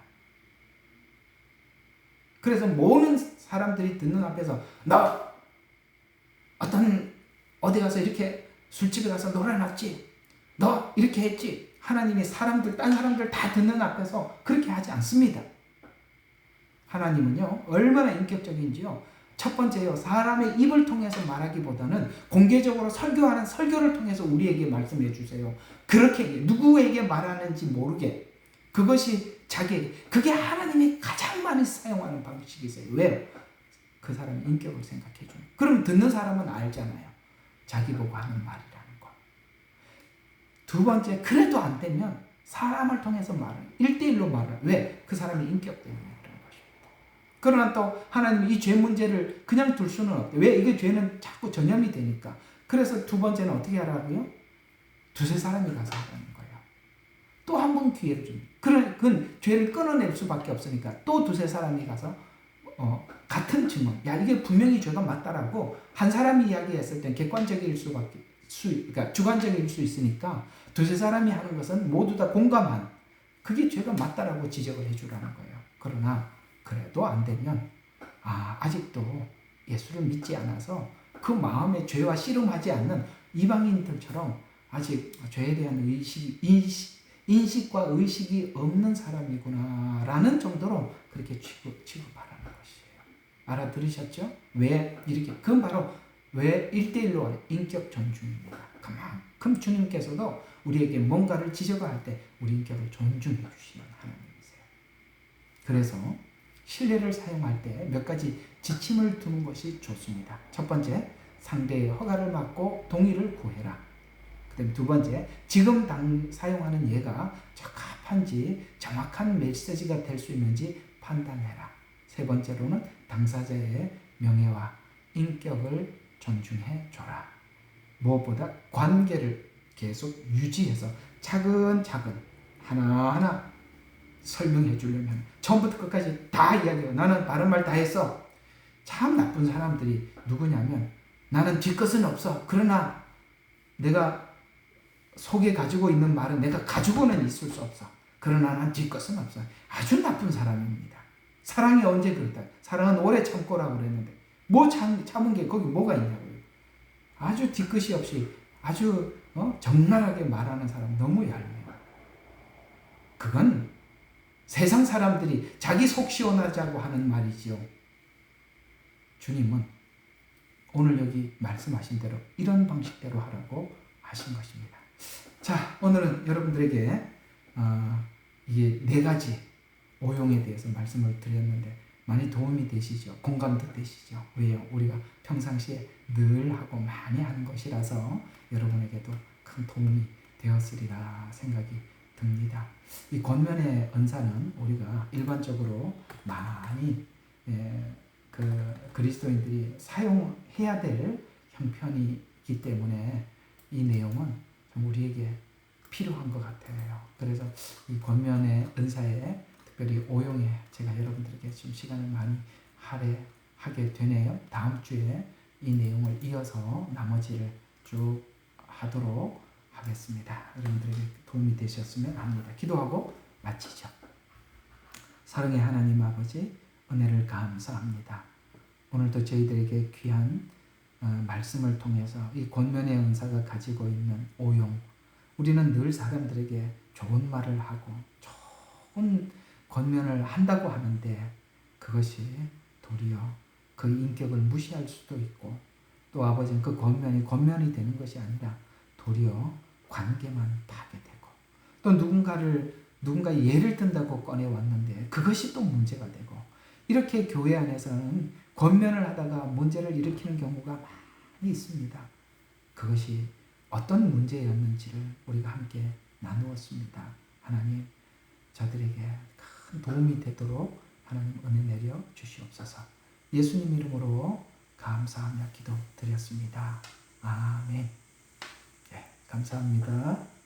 그래서 모든 사람들이 듣는 앞에서 너 어디 가서 이렇게 술집에 가서 놀아놨지? 너 이렇게 했지? 하나님이 딴 사람들 다 듣는 앞에서 그렇게 하지 않습니다. 하나님은요 얼마나 인격적인지요. 첫 번째요, 사람의 입을 통해서 말하기보다는 공개적으로 설교하는 설교를 통해서 우리에게 말씀해 주세요. 그렇게 누구에게 말하는지 모르게 그것이 그게 하나님이 가장 많이 사용하는 방식이세요. 왜요? 그 사람의 인격을 생각해 주는. 그럼 듣는 사람은 알잖아요. 자기 보고 하는 말이라는 거. 두 번째, 그래도 안 되면 사람을 통해서 말을 1대1로 말을. 왜? 그 사람의 인격 때문에 그런 것입니다. 그러나 또 하나님이 이 죄 문제를 그냥 둘 수는 없대요. 왜? 이게 죄는 자꾸 전염이 되니까 그래서 두 번째는 어떻게 하라고요? 두세 사람이 가서 하라는 거예요. 또 한 번 기회를 줍니다. 그건 죄를 끊어낼 수밖에 없으니까 또 두세 사람이 가서 같은 증언, 야 이게 분명히 죄가 맞다라고 한 사람이 이야기했을 땐 객관적일 그러니까 주관적일 수 있으니까 두세 사람이 하는 것은 모두 다 공감한 그게 죄가 맞다라고 지적을 해주라는 거예요. 그러나 그래도 안 되면 아직도 예수를 믿지 않아서 그 마음에 죄와 씨름하지 않는 이방인들처럼 아직 죄에 대한 인식과 의식이 없는 사람이구나라는 정도로 그렇게 취급하라는 것이에요. 알아들으셨죠? 왜 이렇게? 그건 바로 왜 1대1로 인격 존중입니다. 그만큼 주님께서도 우리에게 뭔가를 지적할 때 우리 인격을 존중해 주시는 하나님이세요. 그래서 신뢰를 사용할 때 몇 가지 지침을 두는 것이 좋습니다. 첫 번째, 상대의 허가를 받고 동의를 구해라. 그다음에 두 번째, 지금 사용하는 예가 적합한지 정확한 메시지가 될 수 있는지 판단해라. 세 번째로는 당사자의 명예와 인격을 존중해 줘라. 무엇보다 관계를 계속 유지해서 차근차근 하나하나 설명해 주려면 처음부터 끝까지 다 이야기해요. 나는 바른 말 다 했어. 참 나쁜 사람들이 누구냐면 나는 뒤끝은 없어. 그러나 내가 속에 가지고 있는 말은 내가 가지고는 있을 수 없어. 그러나 난 뒤끝은 없어. 아주 나쁜 사람입니다. 사랑이 언제 그랬다. 사랑은 오래 참고라고 그랬는데 뭐 참은 게 거기 뭐가 있냐고요. 아주 뒤끝이 없이 아주 적나라하게 말하는 사람 너무 얄미워. 그건 세상 사람들이 자기 속 시원하자고 하는 말이지요. 주님은 오늘 여기 말씀하신 대로 이런 방식대로 하라고 하신 것입니다. 자, 오늘은 여러분들에게 이게 네 가지 오용에 대해서 말씀을 드렸는데 많이 도움이 되시죠? 공감도 되시죠? 왜요? 우리가 평상시에 늘 하고 많이 하는 것이라서 여러분에게도 큰 도움이 되었으리라 생각이 듭니다. 이 권면의 은사는 우리가 일반적으로 많이 그리스도인들이 사용해야 될 형편이기 때문에 이 내용은 좀 우리에게 필요한 것 같아요. 그래서 이 권면의 은사에 특별히 오용에 제가 여러분들에게 좀 시간을 많이 할애하게 되네요. 다음 주에 이 내용을 이어서 나머지를 쭉 하도록 하겠습니다. 여러분들에게 도움이 되셨으면 합니다. 기도하고 마치죠. 사랑의 하나님 아버지, 은혜를 감사합니다. 오늘도 저희들에게 귀한 말씀을 통해서 이 권면의 은사가 가지고 있는 오용, 우리는 늘 사람들에게 좋은 말을 하고 좋은 권면을 한다고 하는데 그것이 도리어 그 인격을 무시할 수도 있고 또 아버지는 그 권면이 되는 것이 아니라 도리어 관계만 파괴되고 또 누군가 예를 든다고 꺼내왔는데 그것이 또 문제가 되고 이렇게 교회 안에서는 권면을 하다가 문제를 일으키는 경우가 많이 있습니다. 그것이 어떤 문제였는지를 우리가 함께 나누었습니다. 하나님, 저들에게 큰 도움이 되도록 하나님 은혜 내려 주시옵소서. 예수님 이름으로 감사하며 기도드렸습니다. 아멘. 네, 감사합니다.